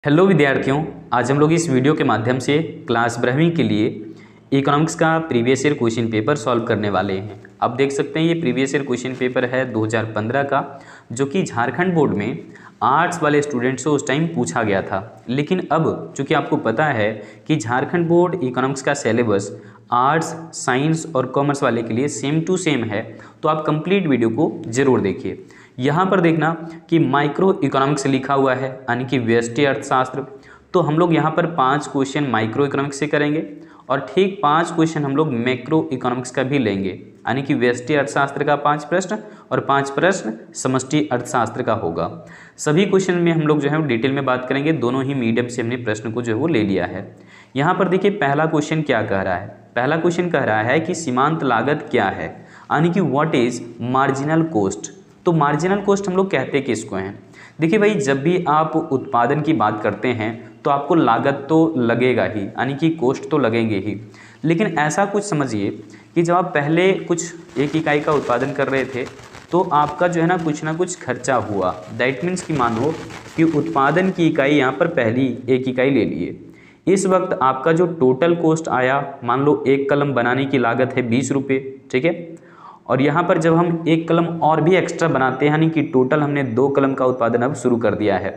Hello विद्यार्थियों, आज हम लोग इस वीडियो के माध्यम से क्लास 12वीं के लिए इकोनॉमिक्स का previous year question paper solve करने वाले हैं। आप देख सकते हैं ये प्रीवियस ईयर क्वेश्चन पेपर है 2015 का, जो कि झारखंड बोर्ड में आर्ट्स वाले स्टूडेंट्स से उस टाइम पूछा गया था। लेकिन अब चूँकि आपको पता है कि झारखंड बोर्ड इकोनॉमिक्स का सिलेबस आर्ट्स, साइंस और कॉमर्स वाले के लिए सेम टू सेम है, तो आप कंप्लीट वीडियो को ज़रूर देखिए। यहाँ पर देखना कि माइक्रो इकोनॉमिक्स लिखा हुआ है, यानी कि व्यष्टि अर्थशास्त्र। तो हम लोग यहाँ पर 5 क्वेश्चन माइक्रो इकोनॉमिक्स से करेंगे और ठीक 5 क्वेश्चन हम लोग मैक्रो इकोनॉमिक्स का भी लेंगे, यानी कि व्यष्टि अर्थशास्त्र का 5 प्रश्न और 5 प्रश्न समष्टि अर्थशास्त्र का होगा। सभी क्वेश्चन में हम लोग जो है डिटेल में बात करेंगे। दोनों ही मीडियम से हमने प्रश्न को जो है वो ले लिया है। यहाँ पर देखिए पहला क्वेश्चन क्या कह रहा है। पहला क्वेश्चन कह रहा है कि सीमांत लागत क्या है, यानी कि व्हाट इज मार्जिनल कॉस्ट। तो मार्जिनल कॉस्ट हम लोग कहते किसको हैं। देखिए भाई, जब भी आप उत्पादन की बात करते हैं तो आपको लागत तो लगेगा ही, यानी कि कॉस्ट तो लगेंगे ही। लेकिन ऐसा कुछ समझिए कि जब आप पहले कुछ एक इकाई का उत्पादन कर रहे थे तो आपका जो है ना कुछ खर्चा हुआ। दैट मीन्स कि मानो कि उत्पादन की इकाई यहाँ पर पहली एक इकाई ले लिए। इस वक्त आपका जो टोटल कॉस्ट आया, मान लो एक कलम बनाने की लागत है 20 रुपये, ठीक है। और यहाँ पर जब हम एक कलम और भी एक्स्ट्रा बनाते हैं, यानी कि टोटल हमने 2 कलम का उत्पादन अब शुरू कर दिया है।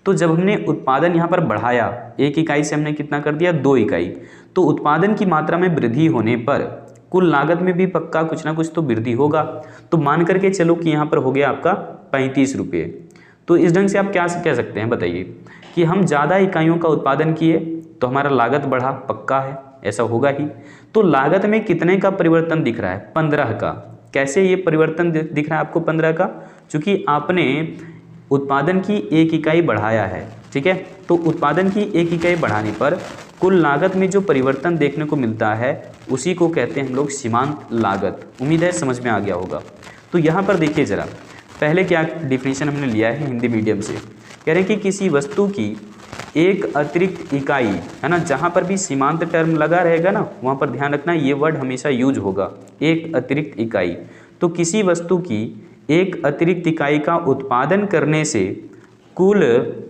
तो जब हमने उत्पादन यहाँ पर बढ़ाया, एक इकाई से हमने कितना कर दिया, 2 इकाई। तो उत्पादन की मात्रा में वृद्धि होने पर कुल लागत में भी पक्का कुछ ना कुछ तो वृद्धि होगा। तो मान करके चलो कि यहाँ पर हो गया आपका 35 रुपये। तो इस ढंग से आप क्या कह सकते हैं बताइए कि हम ज़्यादा इकाइयों का उत्पादन किए तो हमारा लागत बढ़ा, पक्का है, ऐसा होगा ही। तो लागत में कितने का परिवर्तन दिख रहा है, 15 का। कैसे ये परिवर्तन दिख रहा है आपको 15 का, चूँकि आपने उत्पादन की एक इकाई बढ़ाया है, ठीक है। तो उत्पादन की एक इकाई बढ़ाने पर कुल लागत में जो परिवर्तन देखने को मिलता है उसी को कहते हैं हम लोग सीमांत लागत। उम्मीद है समझ में आ गया होगा। तो यहाँ पर देखिए ज़रा, पहले क्या डिफिनीशन हमने लिया है हिंदी मीडियम से। कह रहे हैं कि किसी वस्तु की एक अतिरिक्त इकाई, है ना, जहाँ पर भी सीमांत टर्म लगा रहेगा ना, वहाँ पर ध्यान रखना ये वर्ड हमेशा यूज होगा, एक अतिरिक्त इकाई। तो किसी वस्तु की एक अतिरिक्त इकाई का उत्पादन करने से कुल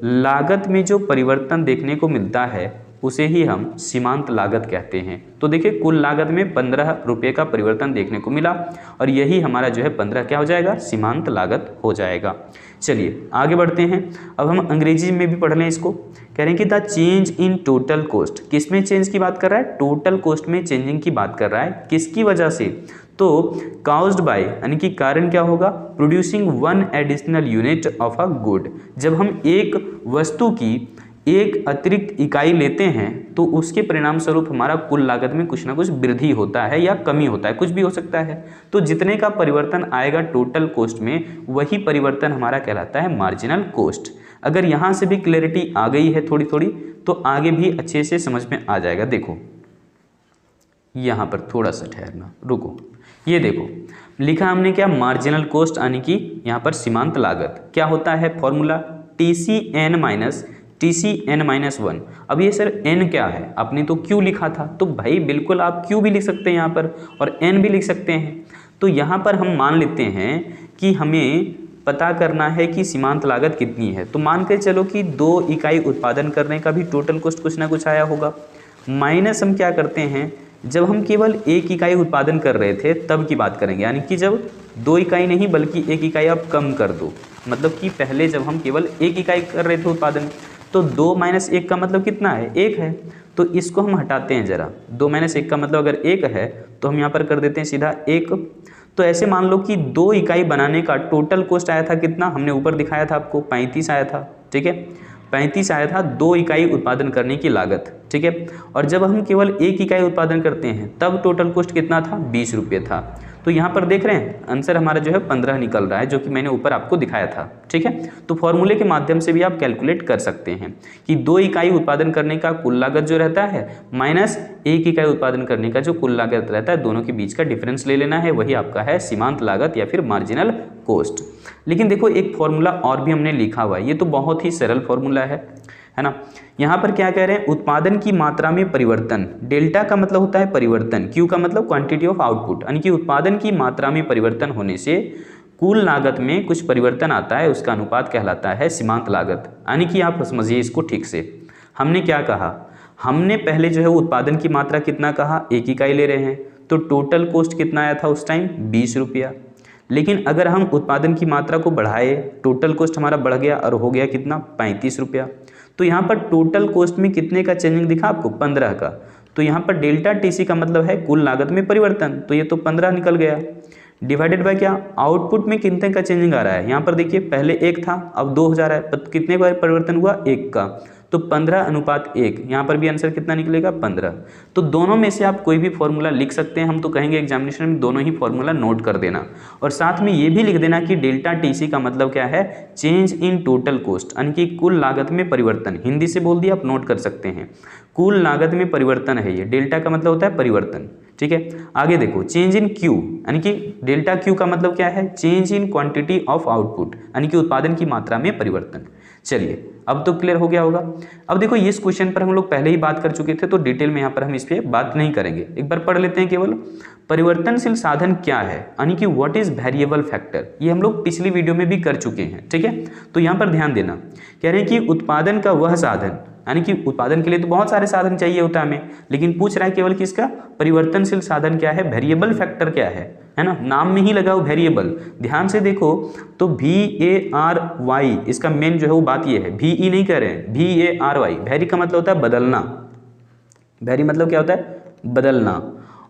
लागत में जो परिवर्तन देखने को मिलता है उसे ही हम सीमांत लागत कहते हैं। तो देखिए कुल लागत में 15 रुपये का परिवर्तन देखने को मिला और यही हमारा जो है 15 क्या हो जाएगा, सीमांत लागत हो जाएगा। चलिए आगे बढ़ते हैं। अब हम अंग्रेजी में भी पढ़ लें इसको। कह रहे हैं कि the change in total cost, किस में चेंज की बात कर रहा है, टोटल कॉस्ट में चेंजिंग की बात कर रहा है। किसकी वजह से, तो काउज्ड बाय, यानी कि कारण क्या होगा, producing 1 additional unit of a good. जब हम एक वस्तु की एक अतिरिक्त इकाई लेते हैं तो उसके परिणाम स्वरूप हमारा कुल लागत में कुछ ना कुछ वृद्धि होता है या कमी होता है, कुछ भी हो सकता है। तो जितने का परिवर्तन आएगा टोटल कॉस्ट में, वही परिवर्तन हमारा कहलाता है मार्जिनल कॉस्ट। अगर यहाँ से भी क्लैरिटी आ गई है थोड़ी थोड़ी, तो आगे भी अच्छे से समझ में आ जाएगा। देखो यहाँ पर थोड़ा सा ठहरना, रुको। ये देखो लिखा हमने क्या, मार्जिनल कॉस्ट, यानी कि यहाँ पर सीमांत लागत। क्या होता है फॉर्मूला, TCN-1। अब ये सर n क्या है, आपने तो Q लिखा था, तो भाई बिल्कुल आप Q भी लिख सकते हैं यहाँ पर और n भी लिख सकते हैं। तो यहाँ पर हम मान लेते हैं कि हमें पता करना है कि सीमांत लागत कितनी है। तो मान के चलो कि 2 इकाई उत्पादन करने का भी टोटल कॉस्ट कुछ ना कुछ आया होगा। माइनस हम क्या करते हैं, जब हम केवल एक इकाई उत्पादन कर रहे थे तब की बात करेंगे, यानी कि जब 2 इकाई नहीं बल्कि एक इकाई आप कम कर दो। मतलब कि पहले जब हम केवल एक इकाई कर रहे थे उत्पादन, तो 2 - 1 का मतलब कितना है, 1 है। तो इसको हम हटाते हैं ज़रा। 2 - 1 का मतलब अगर 1 है तो हम यहाँ पर कर देते हैं सीधा 1। तो ऐसे मान लो कि 2 इकाई बनाने का टोटल कॉस्ट आया था कितना, हमने ऊपर दिखाया था आपको 35 आया था, ठीक है। 35 आया था 2 इकाई उत्पादन करने की लागत, ठीक है। और जब हम केवल एक इकाई उत्पादन करते हैं तब टोटल कॉस्ट कितना था, 20 रुपये था। तो यहाँ पर देख रहे हैं आंसर हमारा जो है 15 निकल रहा है, जो कि मैंने ऊपर आपको दिखाया था, ठीक है। तो फॉर्मूले के माध्यम से भी आप कैलकुलेट कर सकते हैं कि 2 इकाई उत्पादन करने का कुल लागत जो रहता है माइनस 1 इकाई उत्पादन करने का जो कुल लागत रहता है, दोनों के बीच का डिफरेंस ले लेना है, वही आपका है सीमांत लागत या फिर मार्जिनल कॉस्ट। लेकिन देखो एक फॉर्मूला और भी हमने लिखा हुआ है, ये तो बहुत ही सरल फॉर्मूला है ना। यहाँ पर क्या कह रहे हैं, उत्पादन की मात्रा में परिवर्तन। डेल्टा का मतलब होता है परिवर्तन, क्यू का मतलब क्वांटिटी ऑफ आउटपुट, यानी कि उत्पादन की मात्रा में परिवर्तन होने से कुल लागत में कुछ परिवर्तन आता है, उसका अनुपात कहलाता है सीमांत लागत। यानी कि आप समझिए इसको ठीक से, हमने क्या कहा, हमने पहले जो है उत्पादन की मात्रा कितना कहा, 1 इकाई ले रहे हैं, तो टोटल कॉस्ट कितना आया था उस टाइम, 20 रुपया। लेकिन अगर हम उत्पादन की मात्रा को बढ़ाए, टोटल कॉस्ट हमारा बढ़ गया और हो गया कितना, 35 रुपया। तो यहाँ पर टोटल कॉस्ट में कितने का चेंजिंग दिखा आपको, 15 का। तो यहाँ पर डेल्टा टीसी का मतलब है कुल लागत में परिवर्तन, तो ये तो 15 निकल गया, डिवाइडेड बाय क्या, आउटपुट में कितने का चेंजिंग आ रहा है। यहाँ पर देखिए पहले 1 था, अब 2000 है, कितने का परिवर्तन हुआ, 1 का, तो 15:1। यहाँ पर भी आंसर कितना निकलेगा, 15। तो दोनों में से आप कोई भी फॉर्मूला लिख सकते हैं, हम तो कहेंगे एग्जामिनेशन में दोनों ही फॉर्मूला नोट कर देना, और साथ में ये भी लिख देना कि डेल्टा टीसी का मतलब क्या है, चेंज इन टोटल कॉस्ट, यानी कि कुल लागत में परिवर्तन। हिंदी से बोल दिया, आप नोट कर सकते हैं, कुल लागत में परिवर्तन है ये, डेल्टा का मतलब होता है परिवर्तन। ठीक है, आगे देखो, चेंज इन क्यू, यानी कि डेल्टा क्यू का मतलब क्या है, change in quantity of output, यानी कि उत्पादन की मात्रा में परिवर्तन। चलिए अब तो क्लियर हो गया होगा। अब देखो इस क्वेश्चन पर हम लोग पहले ही बात कर चुके थे, तो डिटेल में यहाँ पर हम इस पर बात नहीं करेंगे, एक बार पढ़ लेते हैं केवल। परिवर्तनशील साधन क्या है, यानी कि व्हाट इज वेरिएबल फैक्टर, ये हम लोग पिछली वीडियो में भी कर चुके हैं। ठीक है, तो यहाँ पर ध्यान देना, कह रहे हैं कि उत्पादन का वह साधन, यानी कि उत्पादन के लिए तो बहुत सारे साधन चाहिए होता है हमें, लेकिन पूछ रहा है केवल किसका, परिवर्तनशील साधन क्या है, वेरिएबल फैक्टर क्या है ना, नाम में ही लगाओ वेरिएबल। ध्यान से देखो तो VARY इसका मेन जो है वो बात ये है, VE नहीं कह रहे हैं, VARY, वेरी का मतलब होता है बदलना, वेरी मतलब क्या होता है, बदलना,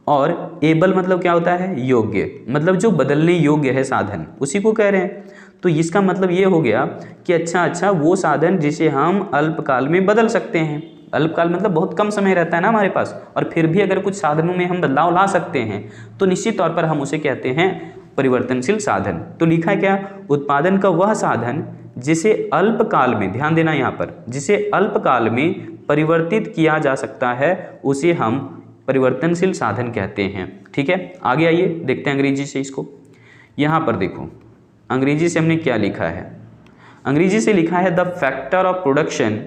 और एबल मतलब क्या होता है, योग्य, मतलब जो बदलने योग्य है साधन, उसी को कह रहे हैं। तो इसका मतलब ये हो गया कि अच्छा वो साधन जिसे हम अल्पकाल में बदल सकते हैं। अल्पकाल मतलब बहुत कम समय रहता है ना हमारे पास, और फिर भी अगर कुछ साधनों में हम बदलाव ला सकते हैं तो निश्चित तौर पर हम उसे कहते हैं परिवर्तनशील साधन। तो लिखा है क्या, उत्पादन का वह साधन जिसे अल्पकाल में, ध्यान देना यहाँ पर, जिसे अल्पकाल में परिवर्तित किया जा सकता है उसे हम परिवर्तनशील साधन कहते हैं। ठीक है, आगे आइए देखते हैं अंग्रेजी से इसको। यहाँ पर देखो अंग्रेजी से हमने क्या लिखा है, अंग्रेजी से लिखा है the factor of production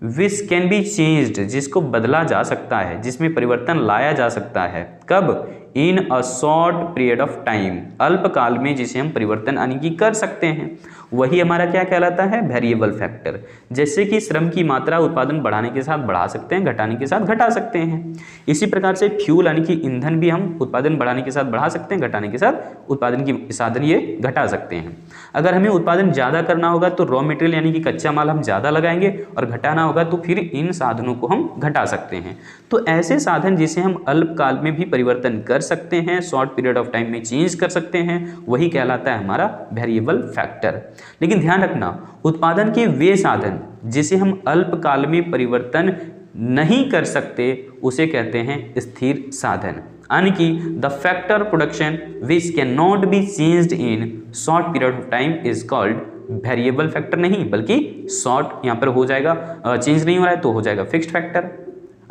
which can be changed, जिसको बदला जा सकता है, जिसमें परिवर्तन लाया जा सकता है, कब, in a short period of time, अल्पकाल में जिसे हम परिवर्तन यानी कि कर सकते हैं, वही हमारा क्या कहलाता है, वेरिएबल फैक्टर। जैसे कि श्रम की मात्रा उत्पादन बढ़ाने के साथ बढ़ा सकते हैं, घटाने के साथ घटा सकते हैं। इसी प्रकार से फ्यूल यानी कि ईंधन भी हम उत्पादन बढ़ाने के साथ बढ़ा सकते हैं, घटाने के साथ उत्पादन की साधन ये घटा सकते हैं। अगर हमें उत्पादन ज़्यादा करना होगा तो रॉ मटेरियल यानी कि कच्चा माल हम ज़्यादा लगाएंगे, और घटाना होगा तो फिर इन साधनों को हम घटा सकते हैं। तो ऐसे साधन जिसे हम अल्पकाल में भी परिवर्तन कर सकते हैं, शॉर्ट पीरियड ऑफ टाइम में चेंज कर सकते हैं, वही कहलाता है हमारा वेरिएबल फैक्टर। लेकिन ध्यान रखना, उत्पादन के वे साधन जिसे हम अल्पकाल में परिवर्तन नहीं कर सकते उसे कहते हैं स्थिर साधन, यानी कि the factor production which can not be changed in short period of time is called variable factor, नहीं बल्कि शॉर्ट यहाँ पर हो जाएगा, चेंज नहीं हो रहा है तो हो जाएगा फिक्स्ड फैक्टर,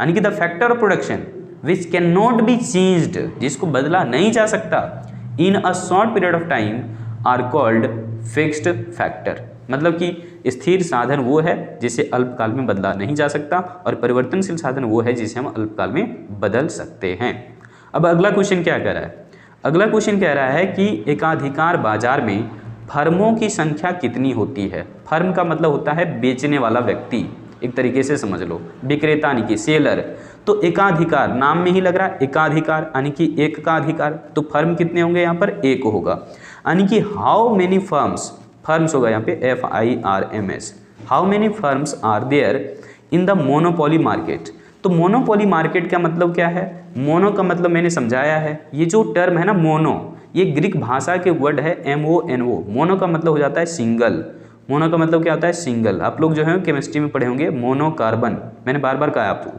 यानी कि the factor of production which can not be changed, जिसको बदला नहीं जा सकता, in a short period of time are called fixed factor. मतलब कि स्थिर साधन वो है जिसे अल्पकाल में बदला नहीं जा सकता, और परिवर्तनशील साधन वो है जिसे हम अल्पकाल में बदल सकते हैं। अब अगला क्वेश्चन क्या कह रहा है, अगला क्वेश्चन कह रहा है कि एकाधिकार बाजार में फर्मों की संख्या कितनी होती है। फर्म का मतलब होता है बेचने वाला व्यक्ति, एक तरीके से समझ लो, विक्रेता यानी कि सेलर। तो एकाधिकार, नाम में ही लग रहा है एकाधिकार, यानी कि एक का अधिकार, तो फर्म कितने होंगे यहाँ पर, एक होगा, यानी कि हाउ मेनी फर्म्स, फर्म्स होगा यहाँ पे FIRMS, how many firms are there in the monopoly market. तो मोनोपोली मार्केट का मतलब क्या है, मोनो का मतलब मैंने समझाया है, ये जो टर्म है ना मोनो, ये ग्रीक भाषा के वर्ड है MONO, मोनो का मतलब हो जाता है सिंगल, मोनो का मतलब क्या होता है सिंगल। आप लोग जो है केमिस्ट्री में पढ़े होंगे मोनोकार्बन, मैंने बार बार कहा आपको।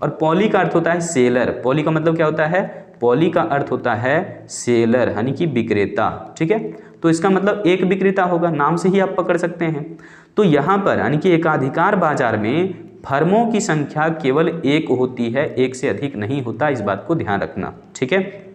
और पॉली का अर्थ होता है सेलर, पॉली का मतलब क्या होता है, पॉली का अर्थ होता है सेलर यानी कि विक्रेता। ठीक है, तो इसका मतलब एक विक्रेता होगा, नाम से ही आप पकड़ सकते हैं। तो यहाँ पर यानी कि एकाधिकार बाजार में फर्मों की संख्या केवल एक होती है, एक से अधिक नहीं होता, इस बात को ध्यान रखना। ठीक है,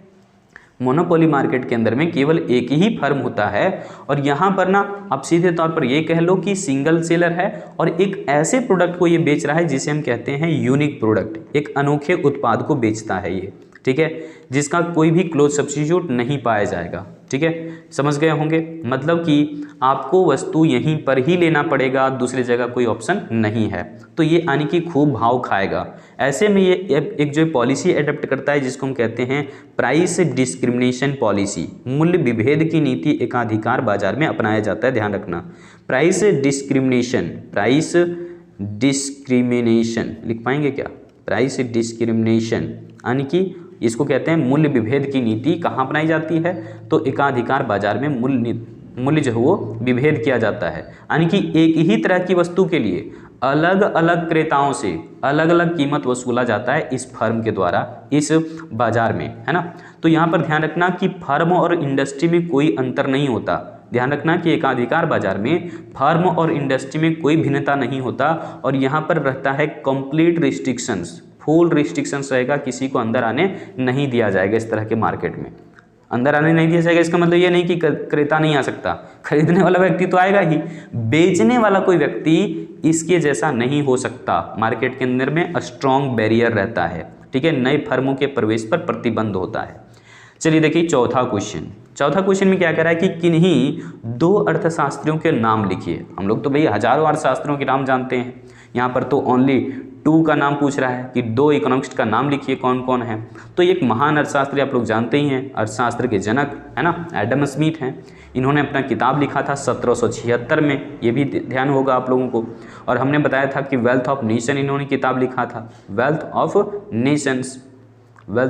मोनोपोली मार्केट के अंदर में केवल एक ही फर्म होता है, और यहाँ पर ना आप सीधे तौर पर ये कह लो कि सिंगल सेलर है, और एक ऐसे प्रोडक्ट को ये बेच रहा है जिसे हम कहते हैं यूनिक प्रोडक्ट, एक अनोखे उत्पाद को बेचता है ये। ठीक है, जिसका कोई भी क्लोज सब्स्टिट्यूट नहीं पाया जाएगा। ठीक है, समझ गए होंगे। मतलब कि आपको वस्तु यहीं पर ही लेना पड़ेगा, दूसरी जगह कोई ऑप्शन नहीं है। तो ये यानी कि खूब भाव खाएगा। ऐसे में ये एक जो पॉलिसी एडप्ट करता है जिसको हम कहते हैं प्राइस डिस्क्रिमिनेशन पॉलिसी। मूल्य विभेद की नीति एकाधिकार बाजार में अपनाया जाता है, ध्यान रखना। प्राइस डिस्क्रिमिनेशन लिख पाएंगे क्या? प्राइस डिस्क्रिमिनेशन यानी कि इसको कहते हैं मूल्य विभेद की नीति कहाँ अपनाई जाती है? तो एकाधिकार बाजार में मूल्य जो है वो विभेद किया जाता है, यानी कि एक ही तरह की वस्तु के लिए अलग अलग क्रेताओं से अलग अलग कीमत वसूला जाता है इस फर्म के द्वारा इस बाजार में, है ना। तो यहाँ पर ध्यान रखना कि फर्म और इंडस्ट्री में कोई अंतर नहीं होता। ध्यान रखना कि एकाधिकार बाजार में फर्म और इंडस्ट्री में कोई भिन्नता नहीं होता और यहाँ पर रहता है कंप्लीट रिस्ट्रिक्शंस, फुल रिस्ट्रिक्शंस रहेगा, किसी को अंदर आने नहीं दिया जाएगा। इस तरह के मार्केट में अंदर आने नहीं दिया जाएगा, इसका मतलब ये नहीं कि क्रेता नहीं आ सकता, खरीदने वाला व्यक्ति तो आएगा ही, बेचने वाला कोई व्यक्ति इसके जैसा नहीं हो सकता। मार्केट के अंदर में स्ट्रॉन्ग बैरियर रहता है, ठीक है, नए फर्मों के प्रवेश पर प्रतिबंध होता है। चलिए देखिए चौथा क्वेश्चन में क्या कह रहा है कि किन्हीं दो अर्थशास्त्रियों के नाम लिखिए। हम लोग तो भाई हजारों अर्थशास्त्रियों के नाम जानते हैं, यहाँ पर तो ओनली 2 का नाम पूछ रहा है कि 2 इकोनॉमिस्ट का नाम लिखिए कौन कौन है। तो एक महान अर्थशास्त्री आप लोग जानते ही हैं, अर्थशास्त्र के जनक है ना, एडम स्मिथ हैं। इन्होंने अपना किताब लिखा था 1776 में, ये भी ध्यान होगा आप लोगों को। और हमने बताया था कि वेल्थ ऑफ नेशन इन्होंने किताब लिखा था, वेल्थ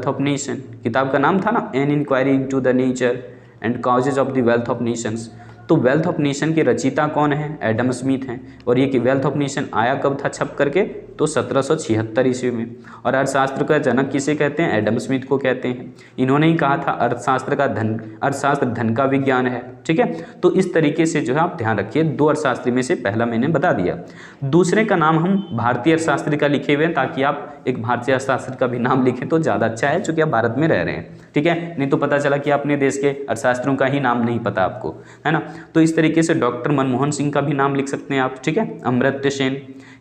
ऑफ नेशन किताब का नाम था ना, an inquiry into the nature and causes of the wealth of nations. तो वेल्थ ऑफ नेशन के रचयिता कौन है? एडम स्मिथ हैं। और ये कि वेल्थ ऑफ नेशन आया कब था छप करके? तो 1776 ईस्वी में। और अर्थशास्त्र का जनक किसे कहते हैं? एडम स्मिथ को कहते हैं। इन्होंने ही कहा था अर्थशास्त्र धन का विज्ञान है, ठीक है। तो इस तरीके से जो है आप ध्यान रखिए, 2 अर्थशास्त्री में से पहला मैंने बता दिया। दूसरे का नाम हम भारतीय अर्थशास्त्री का लिखे हुए हैं, ताकि आप एक भारतीय अर्थशास्त्री का भी नाम लिखें तो ज़्यादा अच्छा है, चूँकि आप भारत में रह रहे हैं, ठीक है। नहीं तो पता चला कि अपने देश के अर्थशास्त्रियों का ही नाम नहीं पता आपको, है ना। तो इस तरीके से डॉक्टर मनमोहन सिंह का भी नाम लिख सकते हैं आप, ठीक है। अमर्त्य सेन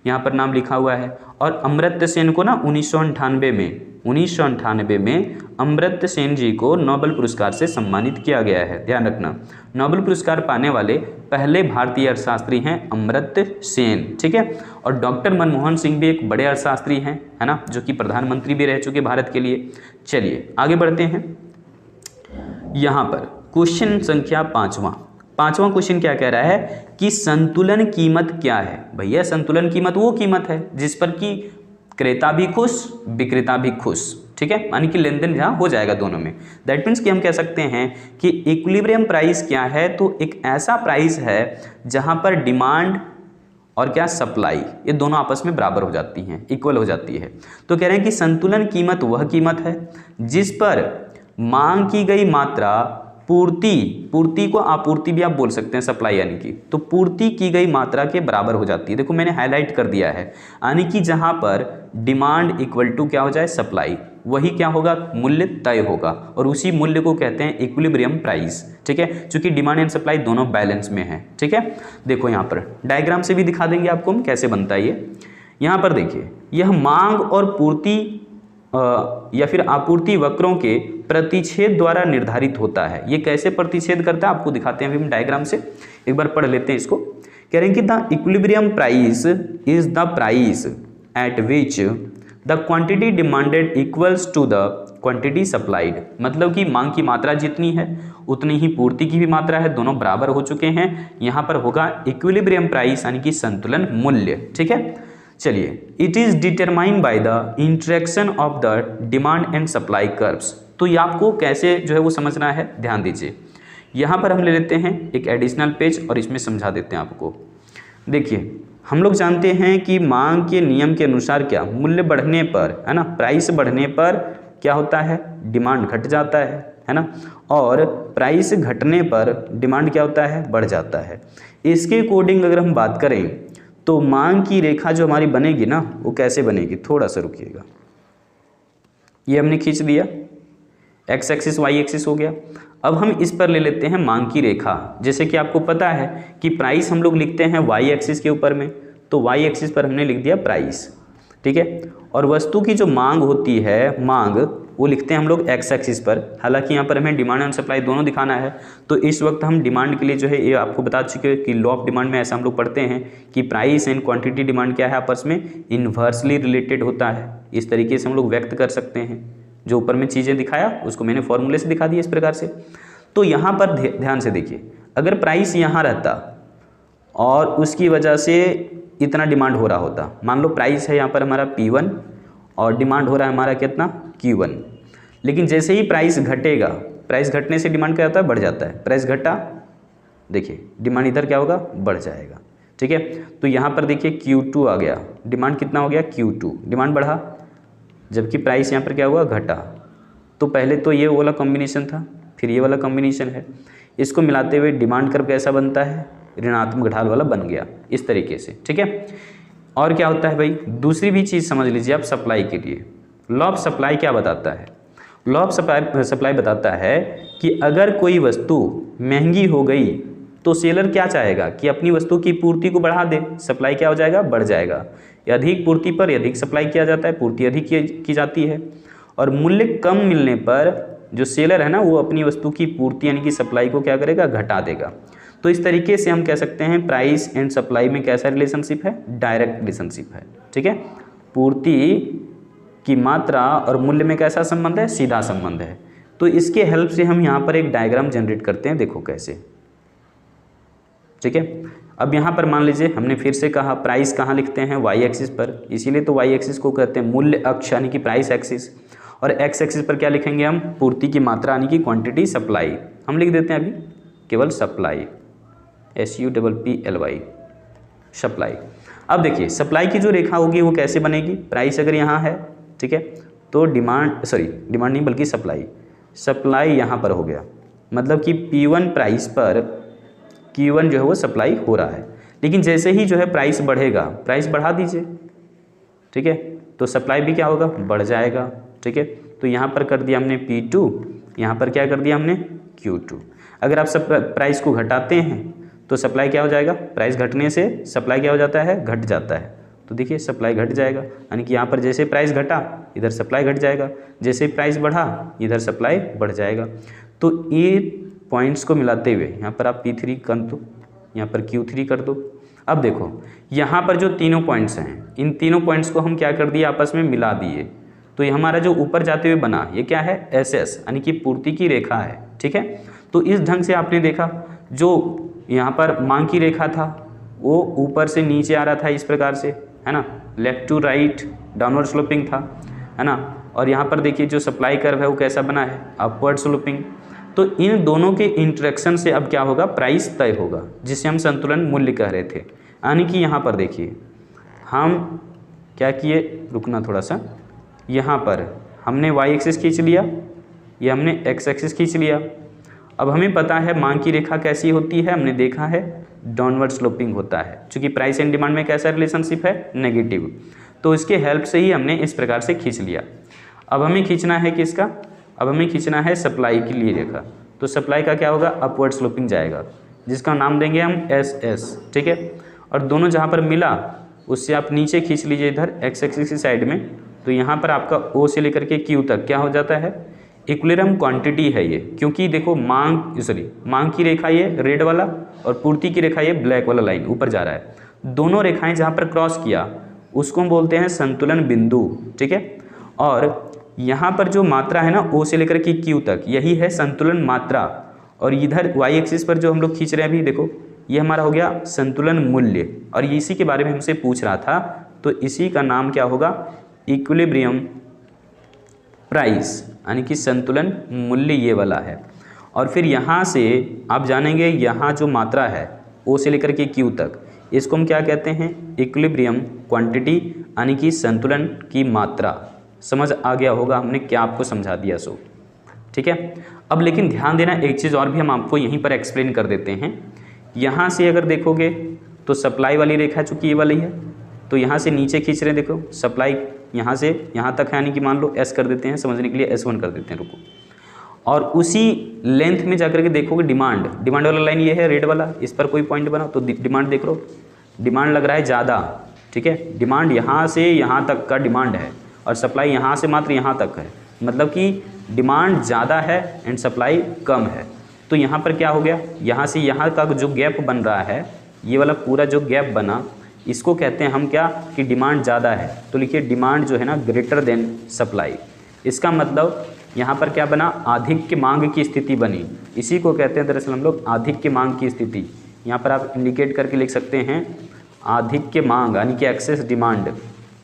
यहाँ पर नाम लिखा हुआ है। और अमर्त्य सेन को ना 1998 में अमर्त्य सेन जी को नोबेल पुरस्कार से सम्मानित किया गया है, ध्यान रखना। नोबेल पुरस्कार पाने वाले पहले भारतीय अर्थशास्त्री हैं अमर्त्य सेन, ठीक है। और डॉक्टर मनमोहन सिंह भी एक बड़े अर्थशास्त्री हैं, है ना, जो कि प्रधानमंत्री भी रह चुके भारत के लिए। चलिए आगे बढ़ते हैं। यहाँ पर क्वेश्चन संख्या 5वां क्वेश्चन क्या कह रहा है कि संतुलन कीमत क्या है? भैया संतुलन कीमत वो कीमत है जिस पर कि क्रेता भी खुश विक्रेता भी खुश, ठीक है, यानी कि लेन देन जहाँ हो जाएगा दोनों में। दैट मीन्स कि हम कह सकते हैं कि इक्विलिब्रियम प्राइस क्या है? तो एक ऐसा प्राइस है जहाँ पर डिमांड और क्या सप्लाई, ये दोनों आपस में बराबर हो जाती हैं, इक्वल हो जाती है। तो कह रहे हैं कि संतुलन कीमत वह कीमत है जिस पर मांग की गई मात्रा पूर्ति को आपूर्ति भी आप बोल सकते हैं, सप्लाई यानी कि, तो पूर्ति की गई मात्रा के बराबर हो जाती है। देखो मैंने हाईलाइट कर दिया है, यानी कि जहां पर डिमांड इक्वल टू क्या हो जाए सप्लाई, वही क्या होगा मूल्य तय होगा, और उसी मूल्य को कहते हैं इक्विलिब्रियम प्राइस, ठीक है। चूंकि डिमांड एंड सप्लाई दोनों बैलेंस में है, ठीक है। देखो यहाँ पर डायग्राम से भी दिखा देंगे आपको हम कैसे बनता है ये। यहाँ पर देखिए, यह मांग और पूर्ति या फिर आपूर्ति वक्रों के प्रतिच्छेद द्वारा निर्धारित होता है। ये कैसे प्रतिच्छेद करता है आपको दिखाते हैं अभी हम डायग्राम से, एक बार पढ़ लेते हैं इसको। कह रहे हैं कि the equilibrium price is the price at which the quantity demanded equals to the quantity supplied. मतलब कि मांग की मात्रा जितनी है उतनी ही पूर्ति की भी मात्रा है, दोनों बराबर हो चुके हैं। यहाँ पर होगा इक्विलिब्रियम प्राइस यानी कि संतुलन मूल्य, ठीक है। चलिए, it is determined by the interaction of the demand and supply curves. तो ये आपको कैसे जो है वो समझना है, ध्यान दीजिए। यहाँ पर हम ले लेते हैं एक एडिशनल पेज और इसमें समझा देते हैं आपको। देखिए हम लोग जानते हैं कि मांग के नियम के अनुसार क्या मूल्य बढ़ने पर, है ना, प्राइस बढ़ने पर क्या होता है, डिमांड घट जाता है ना, और प्राइस घटने पर डिमांड क्या होता है, बढ़ जाता है। इसके अकॉर्डिंग अगर हम बात करें तो मांग की रेखा जो हमारी बनेगी ना, वो कैसे बनेगी, थोड़ा सा रुकिएगा। ये हमने खींच दिया, एक्स एक्सिस वाई एक्सिस हो गया। अब हम इस पर ले लेते हैं मांग की रेखा। जैसे कि आपको पता है कि प्राइस हम लोग लिखते हैं वाई एक्सिस के ऊपर में, तो वाई एक्सिस पर हमने लिख दिया प्राइस, ठीक है। और वस्तु की जो मांग होती है, मांग वो लिखते हैं हम लोग एक्स एक्सिस पर। हालांकि यहाँ पर हमें डिमांड एंड सप्लाई दोनों दिखाना है, तो इस वक्त हम डिमांड के लिए जो है ये आपको बता चुके हैं कि लॉ ऑफ डिमांड में ऐसा हम लोग पढ़ते हैं कि प्राइस एंड क्वांटिटी डिमांड क्या है, आपस में इन्वर्सली रिलेटेड होता है। इस तरीके से हम लोग व्यक्त कर सकते हैं। जो ऊपर में चीज़ें दिखाया उसको मैंने फॉर्मूले से दिखा दिया इस प्रकार से। तो यहाँ पर ध्यान से देखिए, अगर प्राइस यहाँ रहता और उसकी वजह से इतना डिमांड हो रहा होता, मान लो प्राइस है यहाँ पर हमारा P1 और डिमांड हो रहा है हमारा कितना Q1, लेकिन जैसे ही प्राइस घटेगा, प्राइस घटने से डिमांड क्या होता है, बढ़ जाता है। प्राइस घटा, देखिए डिमांड इधर क्या होगा, बढ़ जाएगा। ठीक है, तो यहाँ पर देखिए Q2 आ गया, डिमांड कितना हो गया Q2, डिमांड बढ़ा, जबकि प्राइस यहाँ पर क्या हुआ, घटा। तो पहले तो ये वाला कॉम्बिनेशन था, फिर ये वाला कॉम्बिनेशन है, इसको मिलाते हुए डिमांड कर्व कैसा बनता है, ऋणात्मक ढाल वाला बन गया इस तरीके से। ठीक है, और क्या होता है भाई, दूसरी भी चीज़ समझ लीजिए आप सप्लाई के लिए। लॉ ऑफ सप्लाई क्या बताता है, लॉ ऑफ सप्लाई बताता है कि अगर कोई वस्तु महंगी हो गई तो सेलर क्या चाहेगा कि अपनी वस्तु की पूर्ति को बढ़ा दे, सप्लाई क्या हो जाएगा, बढ़ जाएगा। अधिक पूर्ति पर अधिक सप्लाई किया जाता है, पूर्ति अधिक की जाती है, और मूल्य कम मिलने पर जो सेलर है ना वो अपनी वस्तु की पूर्ति यानी कि सप्लाई को क्या करेगा, घटा देगा। तो इस तरीके से हम कह सकते हैं प्राइस एंड सप्लाई में कैसा रिलेशनशिप है, डायरेक्ट रिलेशनशिप है। ठीक है, पूर्ति की मात्रा और मूल्य में कैसा संबंध है, सीधा संबंध है। तो इसके हेल्प से हम यहाँ पर एक डायग्राम जनरेट करते हैं, देखो कैसे। ठीक है, अब यहाँ पर मान लीजिए हमने फिर से कहा प्राइस कहाँ लिखते हैं, वाई एक्सिस पर, इसीलिए तो वाई एक्सिस को कहते हैं मूल्य अक्ष यानी कि प्राइस एक्सिस, और एक्स एक्सिस पर क्या लिखेंगे हम, पूर्ति की मात्रा यानी कि क्वांटिटी सप्लाई। हम लिख देते हैं अभी केवल सप्लाई, SUPPLY, सप्लाई। अब देखिए सप्लाई की जो रेखा होगी वो कैसे बनेगी, प्राइस अगर यहाँ है, ठीक है, तो डिमांड नहीं बल्कि सप्लाई यहाँ पर हो गया, मतलब कि P1 प्राइस पर Q1 जो है वो सप्लाई हो रहा है। लेकिन जैसे ही जो है प्राइस बढ़ेगा, प्राइस बढ़ा दीजिए, ठीक है, तो सप्लाई भी क्या होगा, बढ़ जाएगा। ठीक है, तो यहाँ पर कर दिया हमने P2, यहाँ पर क्या कर दिया हमने Q2। अगर आप प्राइस को घटाते हैं तो सप्लाई क्या हो जाएगा, प्राइस घटने से सप्लाई क्या हो जाता है, घट जाता है। तो देखिए सप्लाई घट जाएगा, यानी कि यहाँ पर जैसे प्राइस घटा इधर सप्लाई घट जाएगा, जैसे प्राइस बढ़ा इधर सप्लाई बढ़ जाएगा। तो ये पॉइंट्स को मिलाते हुए यहाँ पर आप P3 कर दो, यहाँ पर Q3 कर दो। अब देखो यहाँ पर जो तीनों पॉइंट्स हैं, इन तीनों पॉइंट्स को हम क्या कर दिए, आपस में मिला दिए। तो ये हमारा जो ऊपर जाते हुए बना ये क्या है, SS यानी कि पूर्ति की रेखा है। ठीक है, तो इस ढंग से आपने देखा जो यहाँ पर मांग की रेखा था वो ऊपर से नीचे आ रहा था इस प्रकार से, है ना, left to right downward sloping था, है ना। और यहाँ पर देखिए जो सप्लाई कर्व है वो कैसा बना है, अपवर्ड स्लोपिंग। तो इन दोनों के इंटरेक्शन से अब क्या होगा, प्राइस तय होगा, जिसे हम संतुलन मूल्य कह रहे थे। यानी कि यहाँ पर देखिए हम क्या किए, रुकना थोड़ा सा, यहाँ पर हमने वाई एक्सिस खींच लिया, ये हमने एक्स एक्सिस खींच लिया। अब हमें पता है मांग की रेखा कैसी होती है, हमने देखा है डाउनवर्ड स्लोपिंग होता है, क्योंकि प्राइस एंड डिमांड में कैसा रिलेशनशिप है, नेगेटिव। तो इसके हेल्प से ही हमने इस प्रकार से खींच लिया। अब हमें खींचना है किसका, अब हमें खींचना है सप्लाई के लिए रेखा। तो सप्लाई का क्या होगा, अपवर्ड स्लोपिंग जाएगा, जिसका नाम देंगे हम SS। ठीक है, और दोनों जहाँ पर मिला उससे आप नीचे खींच लीजिए इधर एक्स एक्सिस की साइड में। तो यहाँ पर आपका O से लेकर के Q तक क्या हो जाता है, इक्विलिब्रियम क्वांटिटी है ये, क्योंकि देखो मांग की रेखा ये रेड वाला और पूर्ति की रेखा ये ब्लैक वाला लाइन ऊपर जा रहा है। दोनों रेखाएं जहाँ पर क्रॉस किया उसको हम बोलते हैं संतुलन बिंदु। ठीक है, और यहाँ पर जो मात्रा है ना O से लेकर के Q तक, यही है संतुलन मात्रा। और इधर वाई एक्सिस पर जो हम लोग खींच रहे हैं अभी देखो, ये हमारा हो गया संतुलन मूल्य, और इसी के बारे में हमसे पूछ रहा था। तो इसी का नाम क्या होगा, इक्विलिब्रियम प्राइस, यानी कि संतुलन मूल्य ये वाला है। और फिर यहाँ से आप जानेंगे यहाँ जो मात्रा है O से लेकर के Q तक, इसको हम क्या कहते हैं, इक्विलिब्रियम क्वांटिटी, यानी कि संतुलन की मात्रा। समझ आ गया होगा, हमने क्या आपको समझा दिया सो। ठीक है, अब लेकिन ध्यान देना एक चीज़ और भी हम आपको यहीं पर एक्सप्लेन कर देते हैं। यहाँ से अगर देखोगे तो सप्लाई वाली रेखा चूँकि ये वाली है, तो यहाँ से नीचे खींच रहे हैं, देखो सप्लाई यहाँ से यहाँ तक है, यानी कि मान लो S कर देते हैं, समझने के लिए S1 कर देते हैं, रुको। और उसी लेंथ में जाकर के देखोगे डिमांड वाला लाइन ये है रेड वाला, इस पर कोई पॉइंट बना तो डिमांड देख लो, डिमांड लग रहा है ज़्यादा। ठीक है, डिमांड यहाँ से यहाँ तक का डिमांड है और सप्लाई यहाँ से मात्र यहाँ तक है, मतलब कि डिमांड ज़्यादा है एंड सप्लाई कम है। तो यहाँ पर क्या हो गया, यहाँ से यहाँ का जो गैप बन रहा है, ये वाला पूरा जो गैप बना, इसको कहते हैं हम क्या कि डिमांड ज़्यादा है। तो लिखिए डिमांड जो है ना ग्रेटर देन सप्लाई। इसका मतलब यहाँ पर क्या बना, आधिक्य मांग की स्थिति बनी। इसी को कहते हैं दरअसल हम लोग आधिक्य मांग की स्थिति। यहाँ पर आप इंडिकेट करके लिख सकते हैं आधिक्य मांग, यानी कि एक्सेस डिमांड,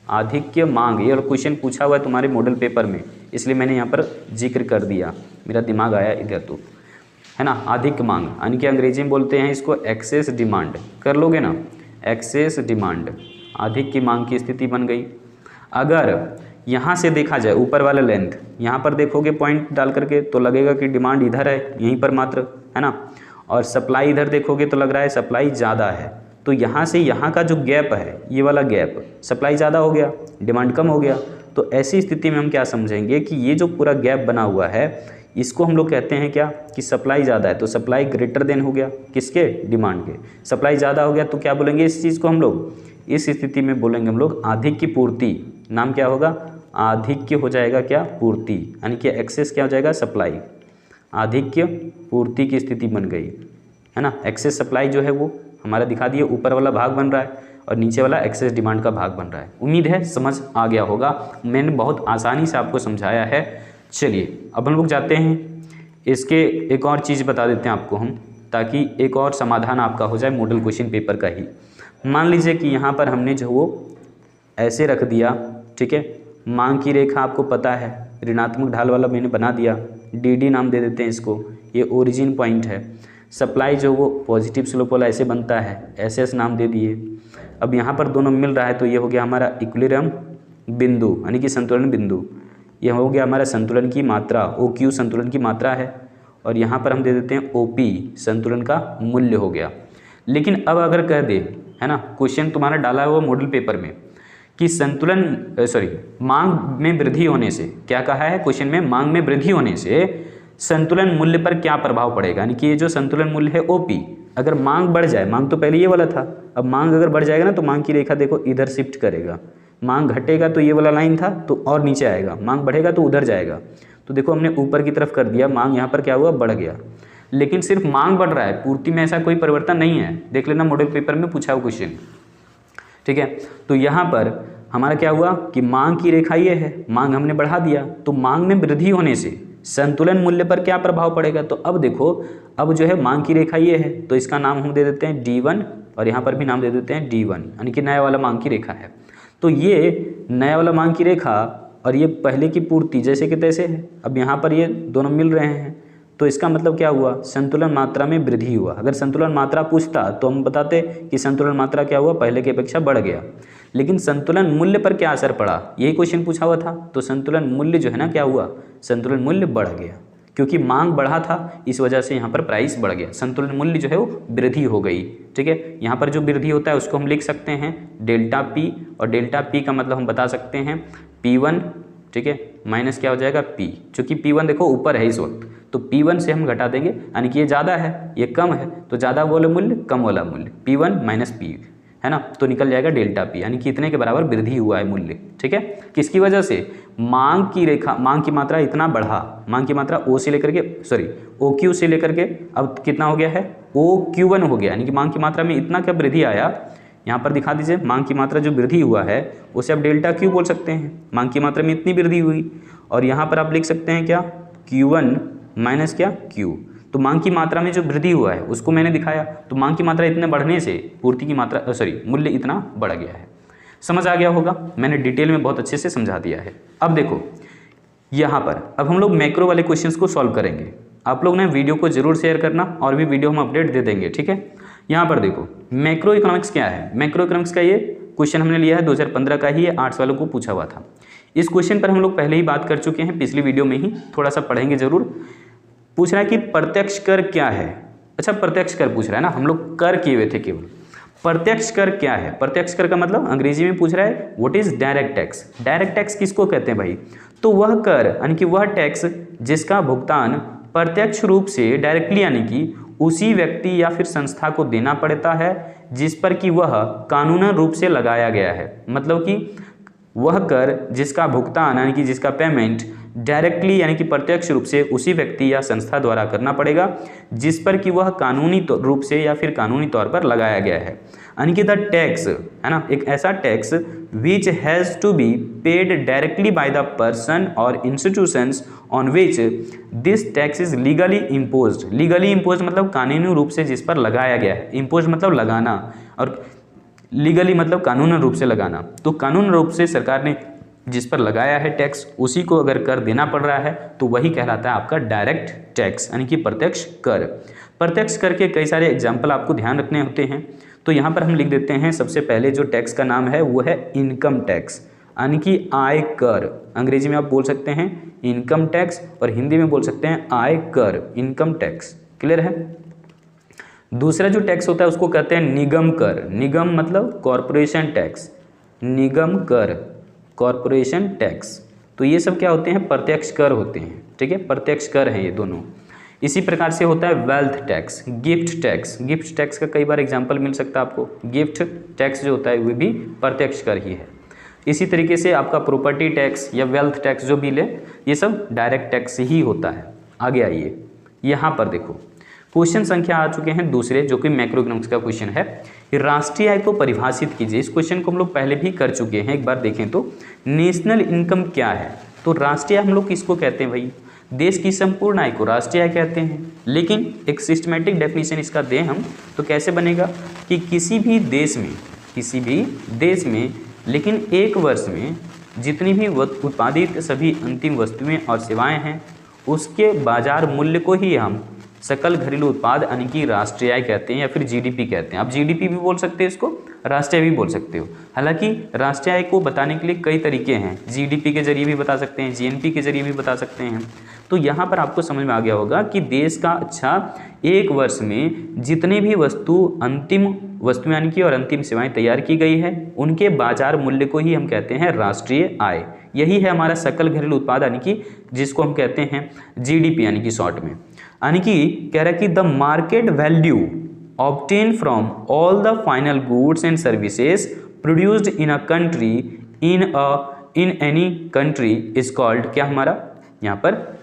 आधिक्य मांग। ये क्वेश्चन पूछा हुआ है तुम्हारे मॉडल पेपर में, इसलिए मैंने यहाँ पर जिक्र कर दिया, मेरा दिमाग आया इधर तो, है ना। आधिक्य मांग यानी कि अंग्रेजी में बोलते हैं इसको एक्सेस डिमांड, कर लोगे ना, एक्सेस डिमांड, आधिक्य मांग की स्थिति बन गई। अगर यहाँ से देखा जाए ऊपर वाला लेंथ, यहाँ पर देखोगे पॉइंट डाल करके तो लगेगा कि डिमांड इधर है यहीं पर मात्र, है ना, और सप्लाई इधर देखोगे तो लग रहा है सप्लाई ज़्यादा है। तो यहाँ से यहाँ का जो गैप है, ये वाला गैप, सप्लाई ज़्यादा हो गया, डिमांड कम हो गया। तो ऐसी स्थिति में हम क्या समझेंगे कि ये जो पूरा गैप बना हुआ है, इसको हम लोग कहते हैं क्या कि सप्लाई ज़्यादा है, तो सप्लाई ग्रेटर देन हो गया किसके, डिमांड के। सप्लाई ज़्यादा हो गया तो क्या बोलेंगे इस चीज़ को हम लोग, इस स्थिति में बोलेंगे हम लोग आधिक्य पूर्ति। नाम क्या होगा, आधिक्य हो जाएगा क्या, पूर्ति, यानी कि एक्सेस क्या हो जाएगा, सप्लाई, आधिक्य पूर्ति की स्थिति बन गई, है ना। एक्सेस सप्लाई जो है वो हमारा दिखा दिए, ऊपर वाला भाग बन रहा है और नीचे वाला एक्सेस डिमांड का भाग बन रहा है। उम्मीद है समझ आ गया होगा, मैंने बहुत आसानी से आपको समझाया है। चलिए अब हम लोग जाते हैं, इसके एक और चीज़ बता देते हैं आपको हम, ताकि एक और समाधान आपका हो जाए मॉडल क्वेश्चन पेपर का ही। मान लीजिए कि यहाँ पर हमने जो वो ऐसे रख दिया, ठीक है, मांग की रेखा आपको पता है, ऋणात्मक ढाल वाला मैंने बना दिया, डी नाम दे देते हैं इसको, ये ओरिजिन पॉइंट है। सप्लाई जो वो पॉजिटिव स्लोप वाला ऐसे बनता है, एस नाम दे दिए। अब यहाँ पर दोनों मिल रहा है तो ये हो गया हमारा इक्विलिब्रियम बिंदु, यानी कि संतुलन बिंदु। यह हो गया हमारा संतुलन की मात्रा, ओ क्यू संतुलन की मात्रा है, और यहाँ पर हम दे देते हैं ओ पी संतुलन का मूल्य हो गया। लेकिन अब अगर कह दे, है ना, क्वेश्चन तुम्हारा डाला हुआ मॉडल पेपर में कि मांग में वृद्धि होने से, क्या कहा है क्वेश्चन में, मांग में वृद्धि होने से संतुलन मूल्य पर क्या प्रभाव पड़ेगा, यानी कि ये जो संतुलन मूल्य है ओपी, अगर मांग बढ़ जाए, मांग तो पहले ये वाला था, अब मांग अगर बढ़ जाएगा ना तो मांग की रेखा देखो इधर शिफ्ट करेगा। मांग घटेगा तो ये वाला लाइन था तो और नीचे आएगा, मांग बढ़ेगा तो उधर जाएगा। तो देखो हमने ऊपर की तरफ कर दिया, मांग यहाँ पर क्या हुआ, बढ़ गया। लेकिन सिर्फ मांग बढ़ रहा है, पूर्ति में ऐसा कोई परिवर्तन नहीं है। देख लेना मॉडल पेपर में पूछा हुआ क्वेश्चन, ठीक है। तो यहाँ पर हमारा क्या हुआ कि मांग की रेखा ये है, मांग हमने बढ़ा दिया, तो मांग में वृद्धि होने से संतुलन मूल्य पर क्या प्रभाव पड़ेगा। तो अब देखो, अब जो है मांग की रेखा ये है, तो इसका नाम हम दे देते हैं D1 और यहाँ पर भी नाम दे देते हैं D1, यानी कि नया वाला मांग की रेखा है। तो ये नया वाला मांग की रेखा और ये पहले की पूर्ति जैसे कि तैसे है। अब यहाँ पर ये दोनों मिल रहे हैं, तो इसका मतलब क्या हुआ, संतुलन मात्रा में वृद्धि हुआ। अगर संतुलन मात्रा पूछता तो हम बताते कि संतुलन मात्रा क्या हुआ, पहले की अपेक्षा बढ़ गया। लेकिन संतुलन मूल्य पर क्या असर पड़ा, यही क्वेश्चन पूछा हुआ था। तो संतुलन मूल्य जो है ना क्या हुआ, संतुलन मूल्य बढ़ गया, क्योंकि मांग बढ़ा था इस वजह से यहाँ पर प्राइस बढ़ गया, संतुलन मूल्य जो है वो वृद्धि हो गई। ठीक है, यहाँ पर जो वृद्धि होता है उसको हम लिख सकते हैं डेल्टा पी, और डेल्टा पी का मतलब हम बता सकते हैं P1, ठीक है, माइनस क्या हो जाएगा P, चूँकि P1 देखो ऊपर है इस वक्त, तो P1 से हम घटा देंगे, यानी कि ये ज़्यादा है ये कम है, तो ज़्यादा वाला मूल्य कम वाला मूल्य P1 माइनस P, है ना, तो निकल जाएगा डेल्टा P, यानी कि इतने के बराबर वृद्धि हुआ है मूल्य। ठीक है, किसकी वजह से, मांग की रेखा, मांग की मात्रा इतना बढ़ा, मांग की मात्रा O से लेकर के OQ से लेकर के अब कितना हो गया है OQ1 हो गया, यानी कि मांग की मात्रा में इतना क्या वृद्धि आया। यहाँ पर दिखा दीजिए, मांग की मात्रा जो वृद्धि हुआ है उसे आप डेल्टा Q बोल सकते हैं, मांग की मात्रा में इतनी वृद्धि हुई। और यहाँ पर आप लिख सकते हैं क्या, Q1 माइनस क्या Q, तो मांग की मात्रा में जो वृद्धि हुआ है उसको मैंने दिखाया, तो मांग की मात्रा इतने बढ़ने से पूर्ति की मात्रा मूल्य इतना बढ़ गया है। समझ आ गया होगा, मैंने डिटेल में बहुत अच्छे से समझा दिया है। अब देखो यहाँ पर अब हम लोग मैक्रो वाले क्वेश्चंस को सॉल्व करेंगे। आप लोग ने वीडियो को जरूर शेयर करना, और भी वीडियो हम अपडेट दे देंगे। ठीक है, यहाँ पर देखो मैक्रो इकोनॉमिक्स क्या है। मैक्रो इकोनॉमिक्स का ये क्वेश्चन हमने लिया है 2015 का ही, ये आर्ट्स वालों को पूछा हुआ था। इस क्वेश्चन पर हम लोग पहले ही बात कर चुके हैं, पिछली वीडियो में ही, थोड़ा सा पढ़ेंगे जरूर। पूछ रहा है कि प्रत्यक्ष कर क्या है। अच्छा, प्रत्यक्ष कर पूछ रहा है ना, हम लोग कर किए हुए थे केवल। प्रत्यक्ष कर क्या है, प्रत्यक्ष कर का मतलब अंग्रेजी में पूछ रहा है what is direct tax. Direct tax किसको कहते हैं भाई, तो वह कर यानी कि वह टैक्स जिसका भुगतान प्रत्यक्ष रूप से डायरेक्टली यानी कि उसी व्यक्ति या फिर संस्था को देना पड़ता है जिस पर कि वह कानूनन रूप से लगाया गया है। मतलब कि वह कर जिसका भुगतान यानी कि जिसका पेमेंट डायरेक्टली यानी कि प्रत्यक्ष रूप से उसी व्यक्ति या संस्था द्वारा करना पड़ेगा जिस पर कि वह कानूनी रूप से या फिर कानूनी तौर पर लगाया गया है। यानी कि द टैक्स है ना, एक ऐसा tax which has to be paid directly by the person or institutions on which this tax is legally imposed. Legally imposed मतलब कानूनी रूप से जिस पर लगाया गया है, इम्पोज मतलब लगाना और लीगली मतलब कानूनी रूप से लगाना। तो कानूनी रूप से सरकार ने जिस पर लगाया है टैक्स उसी को अगर कर देना पड़ रहा है तो वही कहलाता है आपका डायरेक्ट टैक्स यानी कि प्रत्यक्ष कर। प्रत्यक्ष कर के कई सारे एग्जाम्पल आपको ध्यान रखने होते हैं। तो यहाँ पर हम लिख देते हैं सबसे पहले जो टैक्स का नाम है वो है इनकम टैक्स यानी कि आय कर। अंग्रेजी में आप बोल सकते हैं इनकम टैक्स और हिंदी में बोल सकते हैं आय कर, इनकम टैक्स। क्लियर है। दूसरा जो टैक्स होता है उसको कहते हैं निगम कर। निगम मतलब कॉरपोरेशन टैक्स, निगम कर कॉरपोरेशन टैक्स। तो ये सब क्या होते हैं, प्रत्यक्ष कर होते हैं। ठीक है, प्रत्यक्ष कर हैं ये दोनों। इसी प्रकार से होता है wealth tax, gift tax. Gift tax का कई बार एग्जांपल मिल सकता है आपको। गिफ्ट टैक्स जो होता है वो भी प्रत्यक्ष कर ही है। इसी तरीके से आपका प्रॉपर्टी टैक्स या वेल्थ टैक्स जो बिल है ये सब डायरेक्ट टैक्स ही होता है। आगे आइए, यहाँ पर देखो क्वेश्चन संख्या आ चुके हैं दूसरे, जो कि मैक्रो इकोनॉमिक्स का क्वेश्चन है। राष्ट्रीय आय को परिभाषित कीजिए। इस क्वेश्चन को हम लोग पहले भी कर चुके हैं। एक बार देखें तो नेशनल इनकम क्या है। तो राष्ट्रीय हम लोग किसको कहते हैं भाई, देश की संपूर्ण आय को राष्ट्रीय आय कहते हैं। लेकिन एक सिस्टमेटिक डेफिनेशन इसका दें हम तो कैसे बनेगा कि किसी भी देश में लेकिन एक वर्ष में जितनी भी उत्पादित सभी अंतिम वस्तुएं और सेवाएं हैं उसके बाजार मूल्य को ही हम सकल घरेलू उत्पाद यानी कि राष्ट्रीय आय कहते हैं या फिर जीडीपी कहते हैं। आप जीडीपी भी बोल सकते हैं, इसको राष्ट्रीय भी बोल सकते हो। हालांकि राष्ट्रीय आय को बताने के लिए कई तरीके हैं, जीडीपी के जरिए भी बता सकते हैं, जीएनपी के जरिए भी बता सकते हैं। तो यहाँ पर आपको समझ में आ गया होगा कि देश का एक वर्ष में जितने भी अंतिम वस्तुएं यानी कि और अंतिम सेवाएं तैयार की गई है उनके बाजार मूल्य को ही हम कहते हैं राष्ट्रीय आय। यही है हमारा सकल घरेलू उत्पाद यानी कि जिसको हम कहते हैं जीडीपी यानी कि शॉर्ट में। यानी कि कह रहा है कि the market value obtain from all the final goods and services produced in a country in any country is called, क्या हमारा यहाँ पर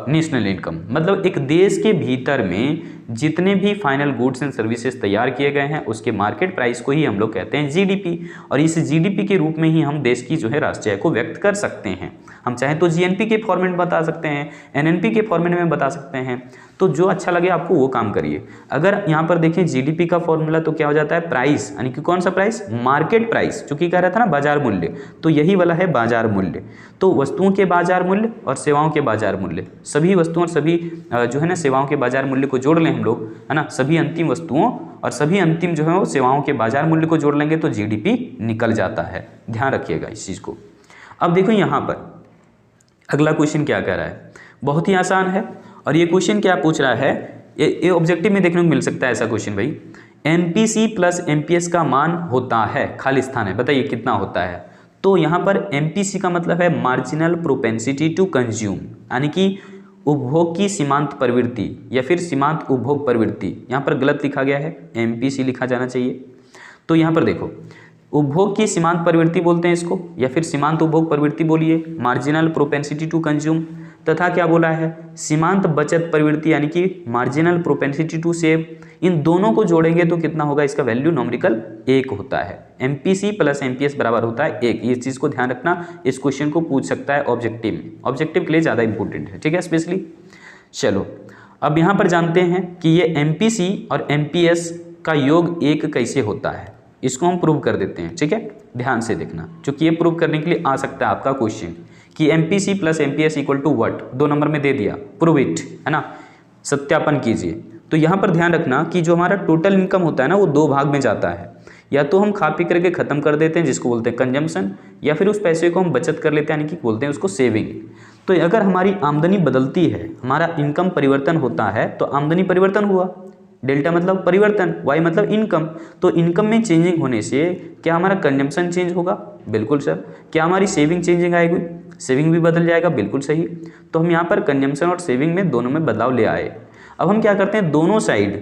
नेशनल इनकम। मतलब एक देश के भीतर में जितने भी फाइनल गुड्स एंड सर्विसेज तैयार किए गए हैं उसके मार्केट प्राइस को ही हम लोग कहते हैं जीडीपी। और इस जीडीपी के रूप में ही हम देश की जो है राष्ट्रीय आय को व्यक्त कर सकते हैं। हम चाहें तो जीएनपी के फॉर्मेट में बता सकते हैं, एनएनपी के फॉर्मेट में बता सकते हैं। तो जो अच्छा लगे आपको वो काम करिए। अगर यहाँ पर देखें जीडीपी का फॉर्मूला तो क्या हो जाता है, प्राइस यानी कि कौन सा प्राइस, मार्केट प्राइस, चूंकि कह रहा था ना बाजार मूल्य, तो यही वाला है बाजार मूल्य। तो वस्तुओं के बाजार मूल्य और सेवाओं के बाजार मूल्य, सभी वस्तुओं और सभी जो है ना सेवाओं के बाजार मूल्य को जोड़ लें हम लोग, है ना, सभी अंतिम वस्तुओं और सभी अंतिम जो है वो सेवाओं के बाजार मूल्य को जोड़ लेंगे तो जीडीपी निकल जाता है। ध्यान रखिएगा इस चीज़ को। अब देखो यहाँ पर अगला क्वेश्चन क्या कह रहा है, बहुत ही आसान है। और ये क्वेश्चन क्या पूछ रहा है, ये ऑब्जेक्टिव में देखने को मिल सकता है ऐसा क्वेश्चन भाई। एमपीसी प्लस एमपीएस का मान होता है, खाली स्थान है, बताइए कितना होता है। तो यहाँ पर एमपीसी का मतलब है मार्जिनल प्रोपेंसिटी टू कंज्यूम, यानी कि उपभोग की सीमांत प्रवृत्ति या फिर सीमांत उपभोग प्रवृत्ति। यहाँ पर गलत लिखा गया है, एमपीसी लिखा जाना चाहिए। तो यहाँ पर देखो उपभोग की सीमांत प्रवृत्ति बोलते हैं इसको, या फिर सीमांत उपभोग प्रवृत्ति बोलिए, मार्जिनल प्रोपेंसिटी टू कंज्यूम, तथा क्या बोला है सीमांत बचत प्रवृत्ति यानी कि मार्जिनल प्रोपेंसिटी टू सेव। इन दोनों को जोड़ेंगे तो कितना होगा, इसका वैल्यू नॉमरिकल 1 होता है। एमपीसी प्लस एमपीएस बराबर होता है 1। ये चीज़ को ध्यान रखना, इस क्वेश्चन को पूछ सकता है ऑब्जेक्टिव में, ऑब्जेक्टिव के लिए ज़्यादा इंपॉर्टेंट है, ठीक है स्पेशली। चलो अब यहाँ पर जानते हैं कि ये एमपीसी और एमपीएस का योग 1 कैसे होता है, इसको हम प्रूव कर देते हैं, ठीक है। ध्यान से देखना, क्योंकि ये प्रूव करने के लिए आ सकता है आपका क्वेश्चन कि MPC plus MPS equal to what, 2 number में दे दिया, प्रूव इट, है ना, सत्यापन कीजिए। तो यहाँ पर ध्यान रखना कि जो हमारा टोटल इनकम होता है ना वो 2 भाग में जाता है। या तो हम खा पी करके ख़त्म कर देते हैं जिसको बोलते हैं कंजम्पशन, या फिर उस पैसे को हम बचत कर लेते हैं यानी कि बोलते हैं उसको सेविंग। तो अगर हमारी आमदनी बदलती है, हमारा इनकम परिवर्तन होता है, तो आमदनी परिवर्तन हुआ, डेल्टा मतलब परिवर्तन, वाई मतलब इनकम। तो इनकम में चेंजिंग होने से क्या हमारा कंजम्पशन चेंज होगा, बिल्कुल सर। क्या हमारी सेविंग चेंजिंग आएगी, सेविंग भी बदल जाएगा, बिल्कुल सही। तो हम यहाँ पर कंजम्पशन और सेविंग में दोनों में बदलाव ले आए। अब हम क्या करते हैं, दोनों साइड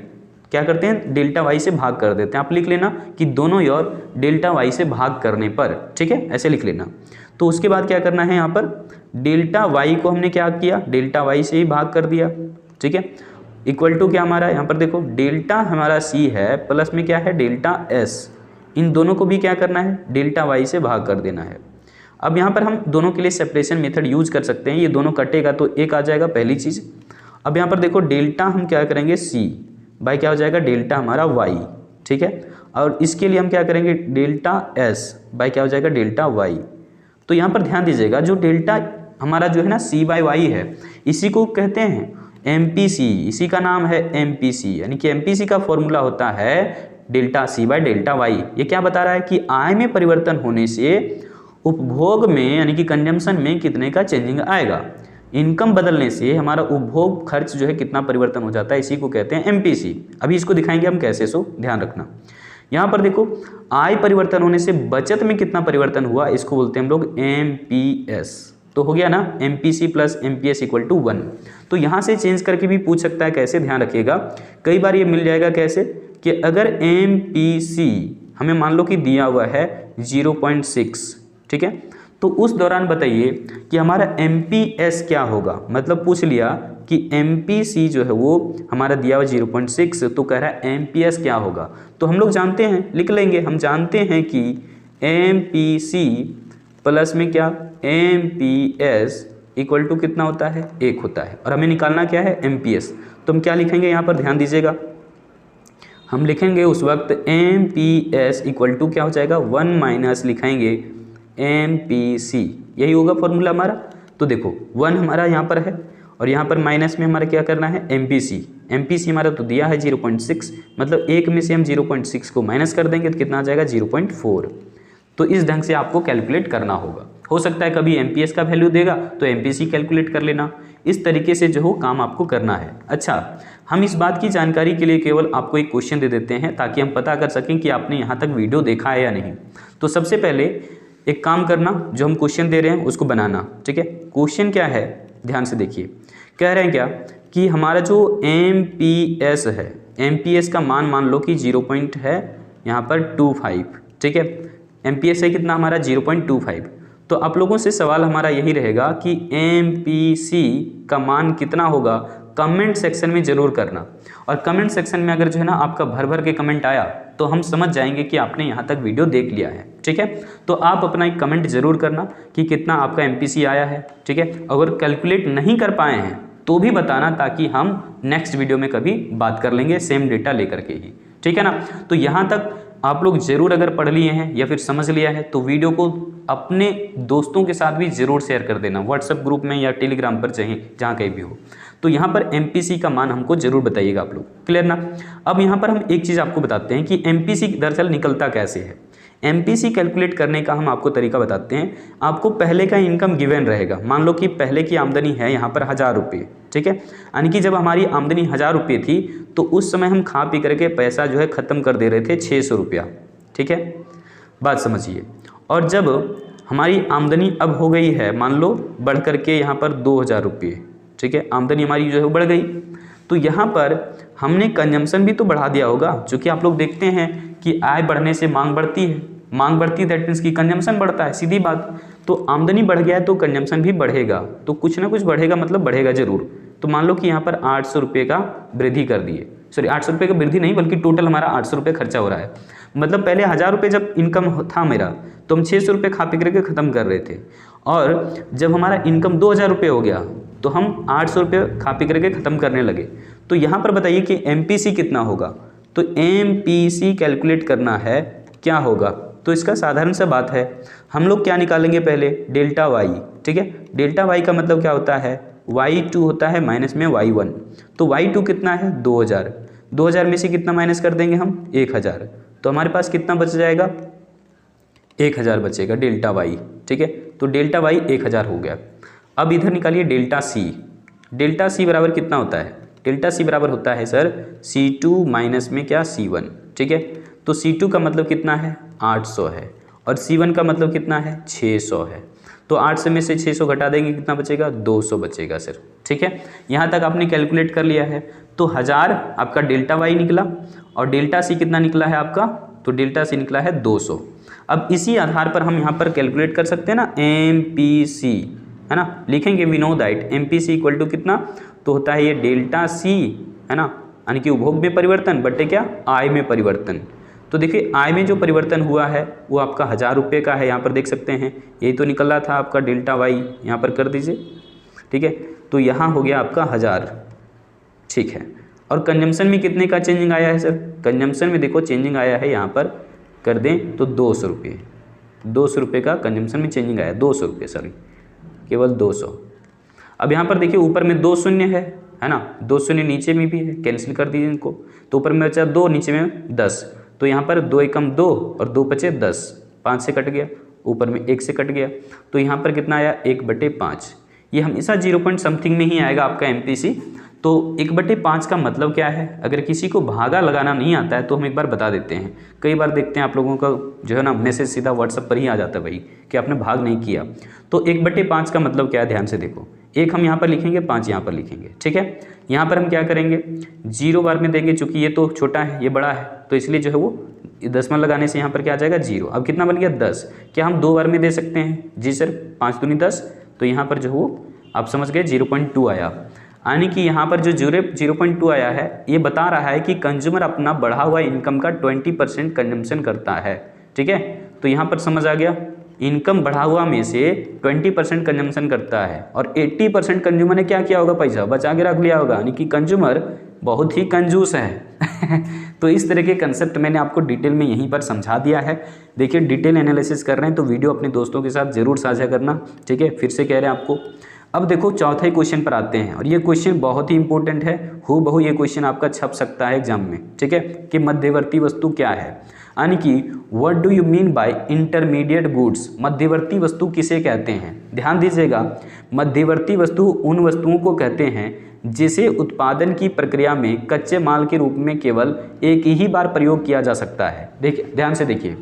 क्या करते हैं, डेल्टा वाई से भाग कर देते हैं। आप लिख लेना कि दोनों ओर डेल्टा वाई से भाग करने पर, ठीक है, ऐसे लिख लेना। तो उसके बाद क्या करना है, यहाँ पर डेल्टा वाई को हमने क्या किया, डेल्टा वाई से ही भाग कर दिया, ठीक है, इक्वल टू क्या हमारा यहाँ पर देखो डेल्टा हमारा सी है प्लस में क्या है डेल्टा एस, इन दोनों को भी क्या करना है, डेल्टा वाई से भाग कर देना है। अब यहाँ पर हम दोनों के लिए सेपरेशन मेथड यूज कर सकते हैं, ये दोनों कटेगा तो एक आ जाएगा पहली चीज़। अब यहाँ पर देखो डेल्टा हम क्या करेंगे सी बाई क्या हो जाएगा डेल्टा हमारा वाई, ठीक है, और इसके लिए हम क्या करेंगे डेल्टा एस बाई क्या हो जाएगा डेल्टा वाई। तो यहाँ पर ध्यान दीजिएगा जो डेल्टा हमारा जो है ना सी बाई वाई है, इसी को कहते हैं एमपीसी, इसी का नाम है एमपीसी, यानी कि एमपीसी का फॉर्मूला होता है delta C by delta Y. ये क्या बता रहा है कि आय में परिवर्तन होने से उपभोग में यानी कि कंजम्पशन में कितने का चेंजिंग आएगा, इनकम बदलने से हमारा उपभोग खर्च जो है कितना परिवर्तन हो जाता है, इसी को कहते हैं एमपीसी। अभी इसको दिखाएंगे हम कैसे, सो ध्यान रखना। यहाँ पर देखो आय परिवर्तन होने से बचत में कितना परिवर्तन हुआ, इसको बोलते हैं हम लोग एमपीएस। तो हो गया ना MPC plus MPS equal to 1। तो यहाँ से चेंज करके भी पूछ सकता है, कैसे, ध्यान रखिएगा, कई बार ये मिल जाएगा कैसे कि अगर एमपीसी हमें मान लो कि दिया हुआ है 0.6, ठीक है, तो उस दौरान बताइए कि हमारा एमपीएस क्या होगा, मतलब पूछ लिया कि एमपीसी जो है वो हमारा दिया हुआ 0.6, तो कह रहा है एमपीएस क्या होगा। तो हम लोग जानते हैं, लिख लेंगे, हम जानते हैं कि एमपीसी प्लस में क्या एमपीएस इक्वल टू कितना होता है, 1 होता है, और हमें निकालना क्या है एमपीएस। तो हम क्या लिखेंगे यहाँ पर, ध्यान दीजिएगा, हम लिखेंगे उस वक्त एमपीएस इक्वल टू क्या हो जाएगा 1 माइनस लिखेंगे एमपीसी, यही होगा फॉर्मूला हमारा। तो देखो 1 हमारा यहाँ पर है और यहाँ पर माइनस में हमारा क्या करना है एमपीसी, एमपीसी हमारा तो दिया है 0.6, मतलब 1 में से हम 0.6 को माइनस कर देंगे तो कितना आ जाएगा 0.4। तो इस ढंग से आपको कैलकुलेट करना होगा। हो सकता है कभी एमपीएस का वैल्यू देगा तो एमपीसी कैलकुलेट कर लेना, इस तरीके से जो हो काम आपको करना है। अच्छा, हम इस बात की जानकारी के लिए केवल आपको एक क्वेश्चन दे देते हैं ताकि हम पता कर सकें कि आपने यहाँ तक वीडियो देखा है या नहीं। तो सबसे पहले एक काम करना, जो हम क्वेश्चन दे रहे हैं उसको बनाना, ठीक है। क्वेश्चन क्या है, ध्यान से देखिए, कह रहे हैं क्या कि हमारा जो एमपीएस है, एमपीएस का मान लो कि 0 है यहाँ पर 25, ठीक है, एमपीएस है कितना हमारा 0.25। तो आप लोगों से सवाल हमारा यही रहेगा कि एमपीसी का मान कितना होगा, कमेंट सेक्शन में ज़रूर करना। और कमेंट सेक्शन में अगर जो है ना आपका भर भर के कमेंट आया तो हम समझ जाएंगे कि आपने यहाँ तक वीडियो देख लिया है, ठीक है। तो आप अपना एक कमेंट ज़रूर करना कि कितना आपका एमपीसी आया है, ठीक है। अगर कैलकुलेट नहीं कर पाए हैं तो भी बताना, ताकि हम नेक्स्ट वीडियो में कभी बात कर लेंगे सेम डेटा लेकर के ही, ठीक है ना। तो यहाँ तक आप लोग ज़रूर अगर पढ़ लिए हैं या फिर समझ लिया है तो वीडियो को अपने दोस्तों के साथ भी ज़रूर शेयर कर देना, व्हाट्सएप ग्रुप में या टेलीग्राम पर, चाहे जहाँ कहीं भी हो। तो यहाँ पर एमपीसी का मान हमको ज़रूर बताइएगा आप लोग, क्लियर ना। अब यहाँ पर हम एक चीज़ आपको बताते हैं कि एमपीसी दरअसल निकलता कैसे है। एमपीसी कैलकुलेट करने का हम आपको तरीका बताते हैं। आपको पहले का इनकम गिवन रहेगा, मान लो कि पहले की आमदनी है यहाँ पर 1000 रुपये, ठीक है, यानी कि जब हमारी आमदनी 1000 रुपये थी तो उस समय हम खा पी करके पैसा जो है ख़त्म कर दे रहे थे 600 रुपया, ठीक है, बात समझिए। और जब हमारी आमदनी अब हो गई है मान लो बढ़ करके यहाँ पर 2000 रुपये, ठीक है, आमदनी हमारी जो है बढ़ गई, तो यहाँ पर हमने कंजम्पशन भी तो बढ़ा दिया होगा, क्योंकि आप लोग देखते हैं कि आय बढ़ने से मांग बढ़ती है, मांग बढ़ती है दैट मीन्स कि कंजम्पशन बढ़ता है, सीधी बात। तो आमदनी बढ़ गया है तो कंजम्पशन भी बढ़ेगा, तो कुछ ना कुछ बढ़ेगा, मतलब बढ़ेगा जरूर। तो मान लो कि यहाँ पर 800 रुपये का वृद्धि कर दिए, सॉरी 800 रुपये का वृद्धि नहीं बल्कि टोटल हमारा 800 रुपये खर्चा हो रहा है। मतलब पहले 1000 रुपये जब इनकम था मेरा तो हम 600 रुपये खा पी करके ख़त्म कर रहे थे, और जब हमारा इनकम 2000 रुपये हो गया तो हम 800 रुपये खा पी करके ख़त्म करने लगे। तो यहाँ पर बताइए कि एमपीसी कितना होगा। तो एमपीसी कैलकुलेट करना है क्या होगा, तो इसका साधारण सा बात है, हम लोग क्या निकालेंगे पहले डेल्टा वाई, ठीक है। डेल्टा वाई का मतलब क्या होता है, y2 होता है माइनस में y1। तो y2 कितना है 2000, 2000 में से कितना माइनस कर देंगे हम 1000, तो हमारे पास कितना बच जाएगा 1000 बचेगा डेल्टा वाई, ठीक है। तो डेल्टा वाई 1000 हो गया। अब इधर निकालिए डेल्टा सी। डेल्टा सी बराबर कितना होता है, डेल्टा सी बराबर होता है सर C2 माइनस में क्या C1, ठीक है। तो C2 का मतलब कितना है 800 है और C1 का मतलब कितना है 600 है। तो 800 में से 600 घटा देंगे, कितना बचेगा? 200 बचेगा सर। ठीक है, यहाँ तक आपने कैलकुलेट कर लिया है। तो 1000 आपका डेल्टा वाई निकला और डेल्टा सी कितना निकला है आपका? तो डेल्टा सी निकला है 200। अब इसी आधार पर हम यहाँ पर कैलकुलेट कर सकते हैं ना MPC, है ना, लिखेंगे we know that MPC equal to कितना? तो होता है ये डेल्टा सी, है ना, यानी कि उपभोग में परिवर्तन बटे क्या? आय में परिवर्तन। तो देखिए आय में जो परिवर्तन हुआ है वो आपका 1000 रुपये का है, यहाँ पर देख सकते हैं, यही तो निकल रहा था आपका डेल्टा वाई, यहाँ पर कर दीजिए। ठीक है, तो यहाँ हो गया आपका 1000। ठीक है, और कंजम्पशन में कितने का चेंजिंग आया है सर? कंजम्पशन में देखो चेंजिंग आया है, यहाँ पर कर दें तो 200 रुपये, 200 रुपये का कंजम्पशन में चेंजिंग आया, 200 रुपये सॉरी, केवल 200। अब यहाँ पर देखिए ऊपर में 2 शून्य है ना, 2 शून्य नीचे में भी है, कैंसिल कर दीजिए इनको। तो ऊपर में बचा 2, नीचे में 10, तो यहाँ पर 2 एकम 2 और 2 बचे 10, 5 से कट गया, ऊपर में 1 से कट गया, तो यहाँ पर कितना आया? 1/5। ये हमेशा 0 पॉइंट समथिंग में ही आएगा आपका MPC। तो 1/5 का मतलब क्या है? अगर किसी को भागा लगाना नहीं आता है तो हम एक बार बता देते हैं। कई बार देखते हैं आप लोगों का जो है ना मैसेज सीधा व्हाट्सएप पर ही आ जाता है भाई कि आपने भाग नहीं किया। तो 1/5 का मतलब क्या है? ध्यान से देखो, 1 हम यहाँ पर लिखेंगे, 5 यहाँ पर लिखेंगे। ठीक है, यहाँ पर हम क्या करेंगे? 0 बार में देंगे, चूँकि ये तो छोटा है ये बड़ा है, तो इसलिए जो है वो दशमलव लगाने से यहाँ पर क्या आ जाएगा? 0। अब कितना बन गया? 10। क्या हम 2 बार में दे सकते हैं? जी सर, 5 दूनी 10, तो यहाँ पर जो वो आप समझ गए 0.2 आया। यानी कि यहाँ पर जो 0.2 आया है ये बता रहा है कि कंज्यूमर अपना बढ़ा हुआ इनकम का 20% कंजम्पशन करता है। ठीक है, तो यहाँ पर समझ आ गया, इनकम बढ़ा हुआ में से 20% कंजम्पशन करता है और 80% कंज्यूमर ने क्या किया होगा? पैसा बचा के रख लिया होगा, यानी कि कंज्यूमर बहुत ही कंजूस है। तो इस तरह के कंसेप्ट मैंने आपको डिटेल में यहीं पर समझा दिया है। देखिए डिटेल एनालिसिस कर रहे हैं तो वीडियो अपने दोस्तों के साथ ज़रूर साझा करना। ठीक है, फिर से कह रहे हैं आपको। अब देखो चौथे क्वेश्चन पर आते हैं और ये क्वेश्चन बहुत ही इंपॉर्टेंट है, हूबहू ये क्वेश्चन आपका छप सकता है एग्जाम में। ठीक है, कि मध्यवर्ती वस्तु क्या है, यानी कि what do you mean by intermediate goods? मध्यवर्ती वस्तु किसे कहते हैं? ध्यान दीजिएगा, मध्यवर्ती वस्तु उन वस्तुओं को कहते हैं जिसे उत्पादन की प्रक्रिया में कच्चे माल के रूप में केवल एक ही बार प्रयोग किया जा सकता है। देखिए ध्यान से देखिए,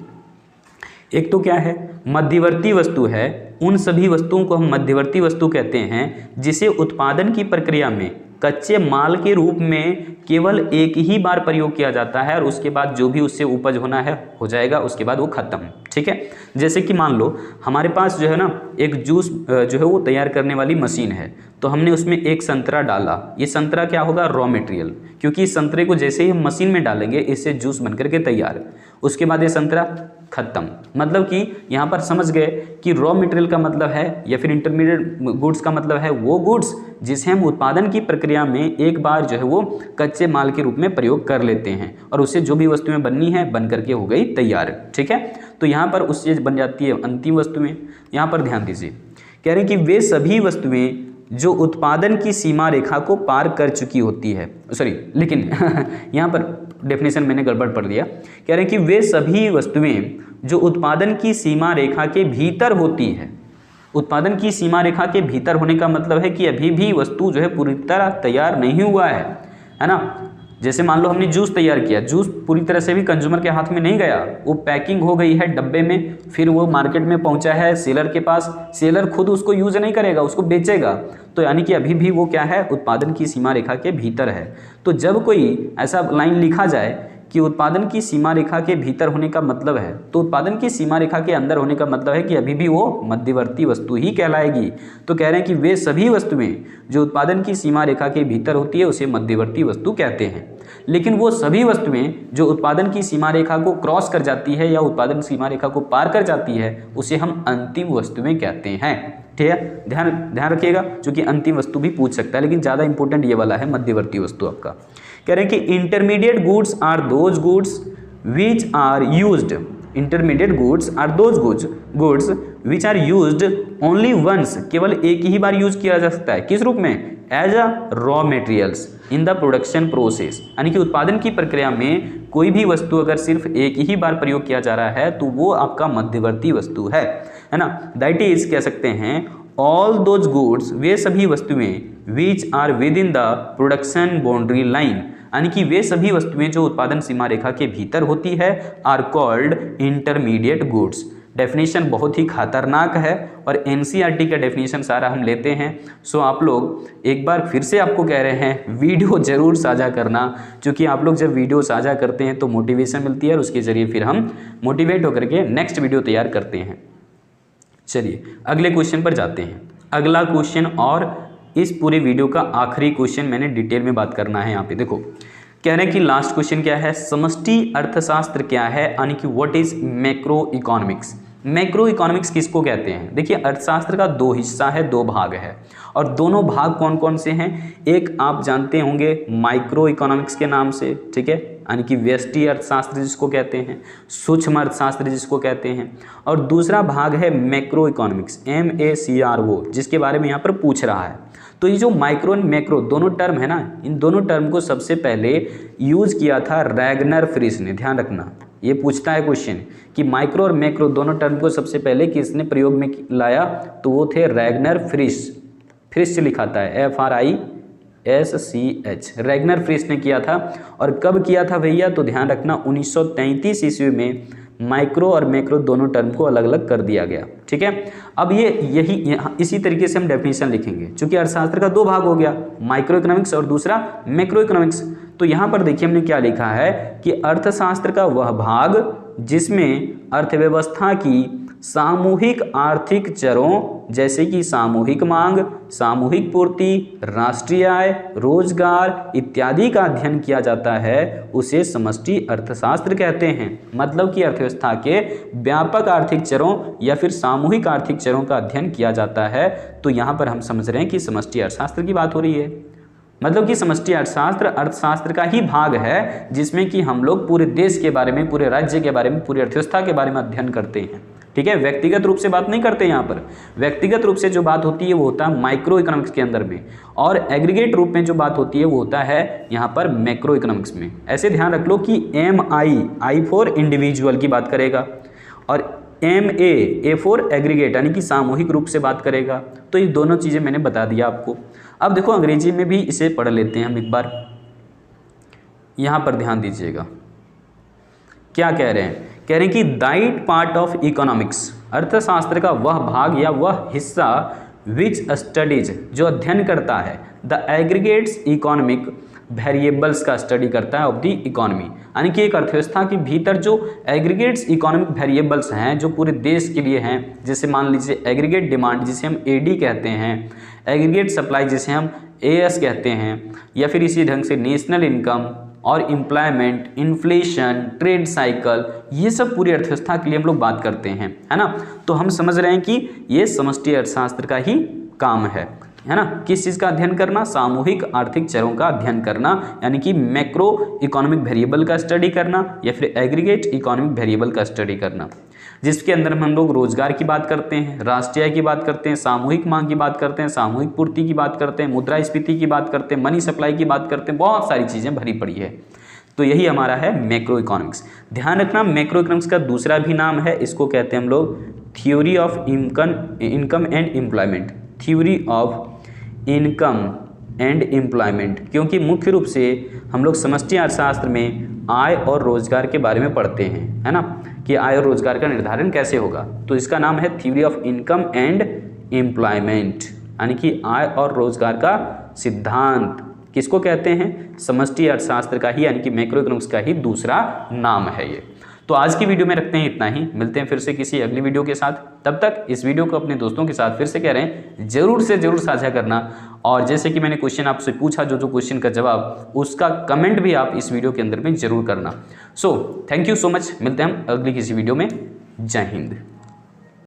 एक तो क्या है? मध्यवर्ती वस्तु है, उन सभी वस्तुओं को हम मध्यवर्ती वस्तु कहते हैं जिसे उत्पादन की प्रक्रिया में कच्चे माल के रूप में केवल एक ही बार प्रयोग किया जाता है और उसके बाद जो भी उससे उपज होना है हो जाएगा, उसके बाद वो खत्म। ठीक है, जैसे कि मान लो हमारे पास जो है ना एक जूस जो है वो तैयार करने वाली मशीन है, तो हमने उसमें एक संतरा डाला, ये संतरा क्या होगा? रॉ मटेरियल, क्योंकि इस संतरे को जैसे ही हम मशीन में डालेंगे इससे जूस बनकर के तैयार, उसके बाद ये संतरा खत्म। मतलब कि यहाँ पर समझ गए कि रॉ मटेरियल का मतलब है या फिर इंटरमीडिएट गुड्स का मतलब है वो गुड्स जिसे हम उत्पादन की प्रक्रिया में एक बार जो है वो कच्चे माल के रूप में प्रयोग कर लेते हैं और उससे जो भी वस्तुएं बननी है बन करके हो गई तैयार। ठीक है, तो यहाँ पर उस चीज़ बन जाती है अंतिम वस्तुएं। यहाँ पर ध्यान दीजिए, कह रहे हैं कि वे सभी वस्तुएं जो उत्पादन की सीमा रेखा को पार कर चुकी होती है, सॉरी लेकिन यहाँ पर डेफिनेशन मैंने गड़बड़ पढ़ दिया। कह रहे हैं कि वे सभी वस्तुएं जो उत्पादन की सीमा रेखा के भीतर होती है। उत्पादन की सीमा रेखा के भीतर होने का मतलब है कि अभी भी वस्तु जो है पूरी तरह तैयार नहीं हुआ है ना। जैसे मान लो हमने जूस तैयार किया, जूस पूरी तरह से भी कंज्यूमर के हाथ में नहीं गया, वो पैकिंग हो गई है डब्बे में, फिर वो मार्केट में पहुंचा है सेलर के पास, सेलर खुद उसको यूज नहीं करेगा, उसको बेचेगा, तो यानी कि अभी भी वो क्या है? उत्पादन की सीमा रेखा के भीतर है। तो जब कोई ऐसा लाइन लिखा जाए कि उत्पादन की सीमा रेखा के भीतर होने का मतलब है, तो उत्पादन की सीमा रेखा के अंदर होने का मतलब है कि अभी भी वो मध्यवर्ती वस्तु ही कहलाएगी। तो कह रहे हैं कि वे सभी वस्तुएं जो उत्पादन की सीमा रेखा के भीतर होती है उसे मध्यवर्ती वस्तु कहते हैं, लेकिन वो सभी वस्तुएं जो उत्पादन की सीमा रेखा को क्रॉस कर जाती है या उत्पादन सीमा रेखा को पार कर जाती है उसे हम अंतिम वस्तुएं कहते हैं। ठीक है, ध्यान रखिएगा, क्योंकि अंतिम वस्तु भी पूछ सकता है, लेकिन ज़्यादा इंपॉर्टेंट ये वाला है मध्यवर्ती वस्तु आपका। कह रहे हैं कि intermediate goods are those goods which are used, intermediate goods are those goods which are used only once, केवल एक ही बार यूज किया जा सकता है, किस रूप में? As a raw materials in the production process, यानी कि उत्पादन की प्रक्रिया में कोई भी वस्तु अगर सिर्फ एक ही बार प्रयोग किया जा रहा है तो वो आपका मध्यवर्ती वस्तु है ना। दैट इज कह सकते हैं ऑल दोज गुड्स, वे सभी वस्तुएं which are within the production boundary line, यानी कि वे सभी वस्तुएं जो उत्पादन सीमा रेखा के भीतर होती है are called intermediate goods. Definition बहुत ही खतरनाक है और एनसीईआरटी का डेफिनेशन सारा हम लेते हैं। सो आप लोग एक बार फिर से आपको कह रहे हैं वीडियो ज़रूर साझा करना, क्योंकि आप लोग जब वीडियो साझा करते हैं तो मोटिवेशन मिलती है और उसके ज़रिए फिर हम मोटिवेट होकर के नेक्स्ट वीडियो तैयार करते हैं। चलिए अगले क्वेश्चन पर जाते हैं। अगला क्वेश्चन और इस पूरे वीडियो का आखिरी क्वेश्चन मैंने डिटेल में बात करना है। यहाँ पे देखो कह रहे हैं कि लास्ट क्वेश्चन क्या है, समष्टि अर्थशास्त्र क्या है, यानी कि what is macro economics. Macro economics किसको कहते हैं? देखिए अर्थशास्त्र का दो हिस्सा है, दो भाग है, और दोनों भाग कौन कौन से हैं? एक आप जानते होंगे माइक्रो इकोनॉमिक्स के नाम से, ठीक है, यानी कि व्यष्टि अर्थशास्त्र जिसको कहते हैं, सूक्ष्म अर्थशास्त्र जिसको कहते हैं, और दूसरा भाग है मैक्रो इकोनॉमिक्स MACRO, जिसके बारे में यहाँ पर पूछ रहा है। तो ये जो माइक्रो एंड मैक्रो दोनों टर्म है ना, इन दोनों टर्म को सबसे पहले यूज किया था रैगनर फ्रिश ने। ध्यान रखना, ये पूछता है क्वेश्चन कि माइक्रो और मैक्रो दोनों टर्म को सबसे पहले किसने प्रयोग में लाया, तो वो थे रैगनर फ्रिश। फ्रिश लिखा था FRISCH, रैगनर फ्रिश ने किया था। और कब किया था भैया, तो ध्यान रखना 1933 ईस्वी में माइक्रो और मैक्रो दोनों टर्म को अलग अलग कर दिया गया। ठीक है, अब इसी तरीके से हम डेफिनेशन लिखेंगे, क्योंकि अर्थशास्त्र का दो भाग हो गया, माइक्रो इकोनॉमिक्स और दूसरा मैक्रो इकोनॉमिक्स। तो यहाँ पर देखिए हमने क्या लिखा है कि अर्थशास्त्र का वह भाग जिसमें अर्थव्यवस्था की सामूहिक आर्थिक चरों जैसे कि सामूहिक मांग, सामूहिक पूर्ति, राष्ट्रीय आय, रोजगार इत्यादि का अध्ययन किया जाता है, उसे समष्टि अर्थशास्त्र कहते हैं। मतलब कि अर्थव्यवस्था के व्यापक आर्थिक चरों या फिर सामूहिक आर्थिक चरों का अध्ययन किया जाता है। तो यहाँ पर हम समझ रहे हैं कि समष्टि अर्थशास्त्र की बात हो रही है। मतलब कि समष्टि अर्थशास्त्र अर्थशास्त्र का ही भाग है जिसमें कि हम लोग पूरे देश के बारे में, पूरे राज्य के बारे में, पूरी अर्थव्यवस्था के बारे में अध्ययन करते हैं। ठीक है, व्यक्तिगत रूप से बात नहीं करते यहाँ पर। व्यक्तिगत रूप से जो बात होती है वो होता है माइक्रो इकोनॉमिक्स के अंदर में, और एग्रीगेट रूप में जो बात होती है वो होता है यहाँ पर मैक्रो इकोनॉमिक्स में। ऐसे ध्यान रख लो कि I फॉर इंडिविजुअल की बात करेगा और A फॉर एग्रीगेट यानी कि सामूहिक रूप से बात करेगा। तो ये दोनों चीज़ें मैंने बता दिया आपको। अब देखो अंग्रेजी में भी इसे पढ़ लेते हैं हम एक बार। यहाँ पर ध्यान दीजिएगा क्या कह रहे हैं, कह रहे हैं कि दैट पार्ट ऑफ इकोनॉमिक्स, अर्थशास्त्र का वह भाग या वह हिस्सा विच स्टडीज, जो अध्ययन करता है द एग्रीगेट्स इकोनॉमिक वेरिएबल्स का स्टडी करता है ऑफ द इकोनॉमी। यानी कि एक अर्थव्यवस्था के भीतर जो एग्रीगेट्स इकोनॉमिक वेरिएबल्स हैं जो पूरे देश के लिए हैं, जैसे मान लीजिए एग्रीगेट डिमांड जिसे हम AD कहते हैं, एग्रीगेट सप्लाई जिसे हम AS कहते हैं, या फिर इसी ढंग से नेशनल इनकम और एम्प्लॉयमेंट, इन्फ्लेशन, ट्रेड साइकिल, ये सब पूरी अर्थव्यवस्था के लिए हम लोग बात करते हैं, है ना। तो हम समझ रहे हैं कि ये समष्टि अर्थशास्त्र का ही काम है ना। किस चीज़ का अध्ययन करना? सामूहिक आर्थिक चरों का अध्ययन करना, यानी कि मैक्रो इकोनॉमिक वेरिएबल का स्टडी करना या फिर एग्रीगेट इकोनॉमिक वेरिएबल का स्टडी करना, जिसके अंदर हम लोग रोजगार की बात करते हैं, राष्ट्रीय आय की बात करते हैं, सामूहिक मांग की बात करते हैं, सामूहिक पूर्ति की बात करते हैं, मुद्रास्फीति की बात करते हैं, मनी सप्लाई की बात करते हैं, बहुत सारी चीज़ें भरी पड़ी है। तो यही हमारा है मैक्रो इकोनॉमिक्स। ध्यान रखना मैक्रो इकोनॉमिक्स का दूसरा भी नाम है, इसको कहते हैं हम लोग theory of income and employment, theory of income and employment, क्योंकि मुख्य रूप से हम लोग समष्टि अर्थशास्त्र में आय और रोजगार के बारे में पढ़ते हैं, है ना, कि आय और रोजगार का निर्धारण कैसे होगा। तो इसका नाम है theory of income and employment, यानी कि आय और रोजगार का सिद्धांत किसको कहते हैं? समष्टि अर्थशास्त्र का ही, यानी कि मैक्रो इकोनॉमिक्स का ही दूसरा नाम है ये। तो आज की वीडियो में रखते हैं इतना ही, मिलते हैं फिर से किसी अगली वीडियो के साथ। तब तक इस वीडियो को अपने दोस्तों के साथ फिर से कह रहे हैं जरूर से जरूर साझा करना, और जैसे कि मैंने क्वेश्चन आपसे पूछा, जो क्वेश्चन का जवाब उसका कमेंट भी आप इस वीडियो के अंदर में जरूर करना। So thank you so much, मिलते हैं हम अगली किसी वीडियो में। जय हिंद।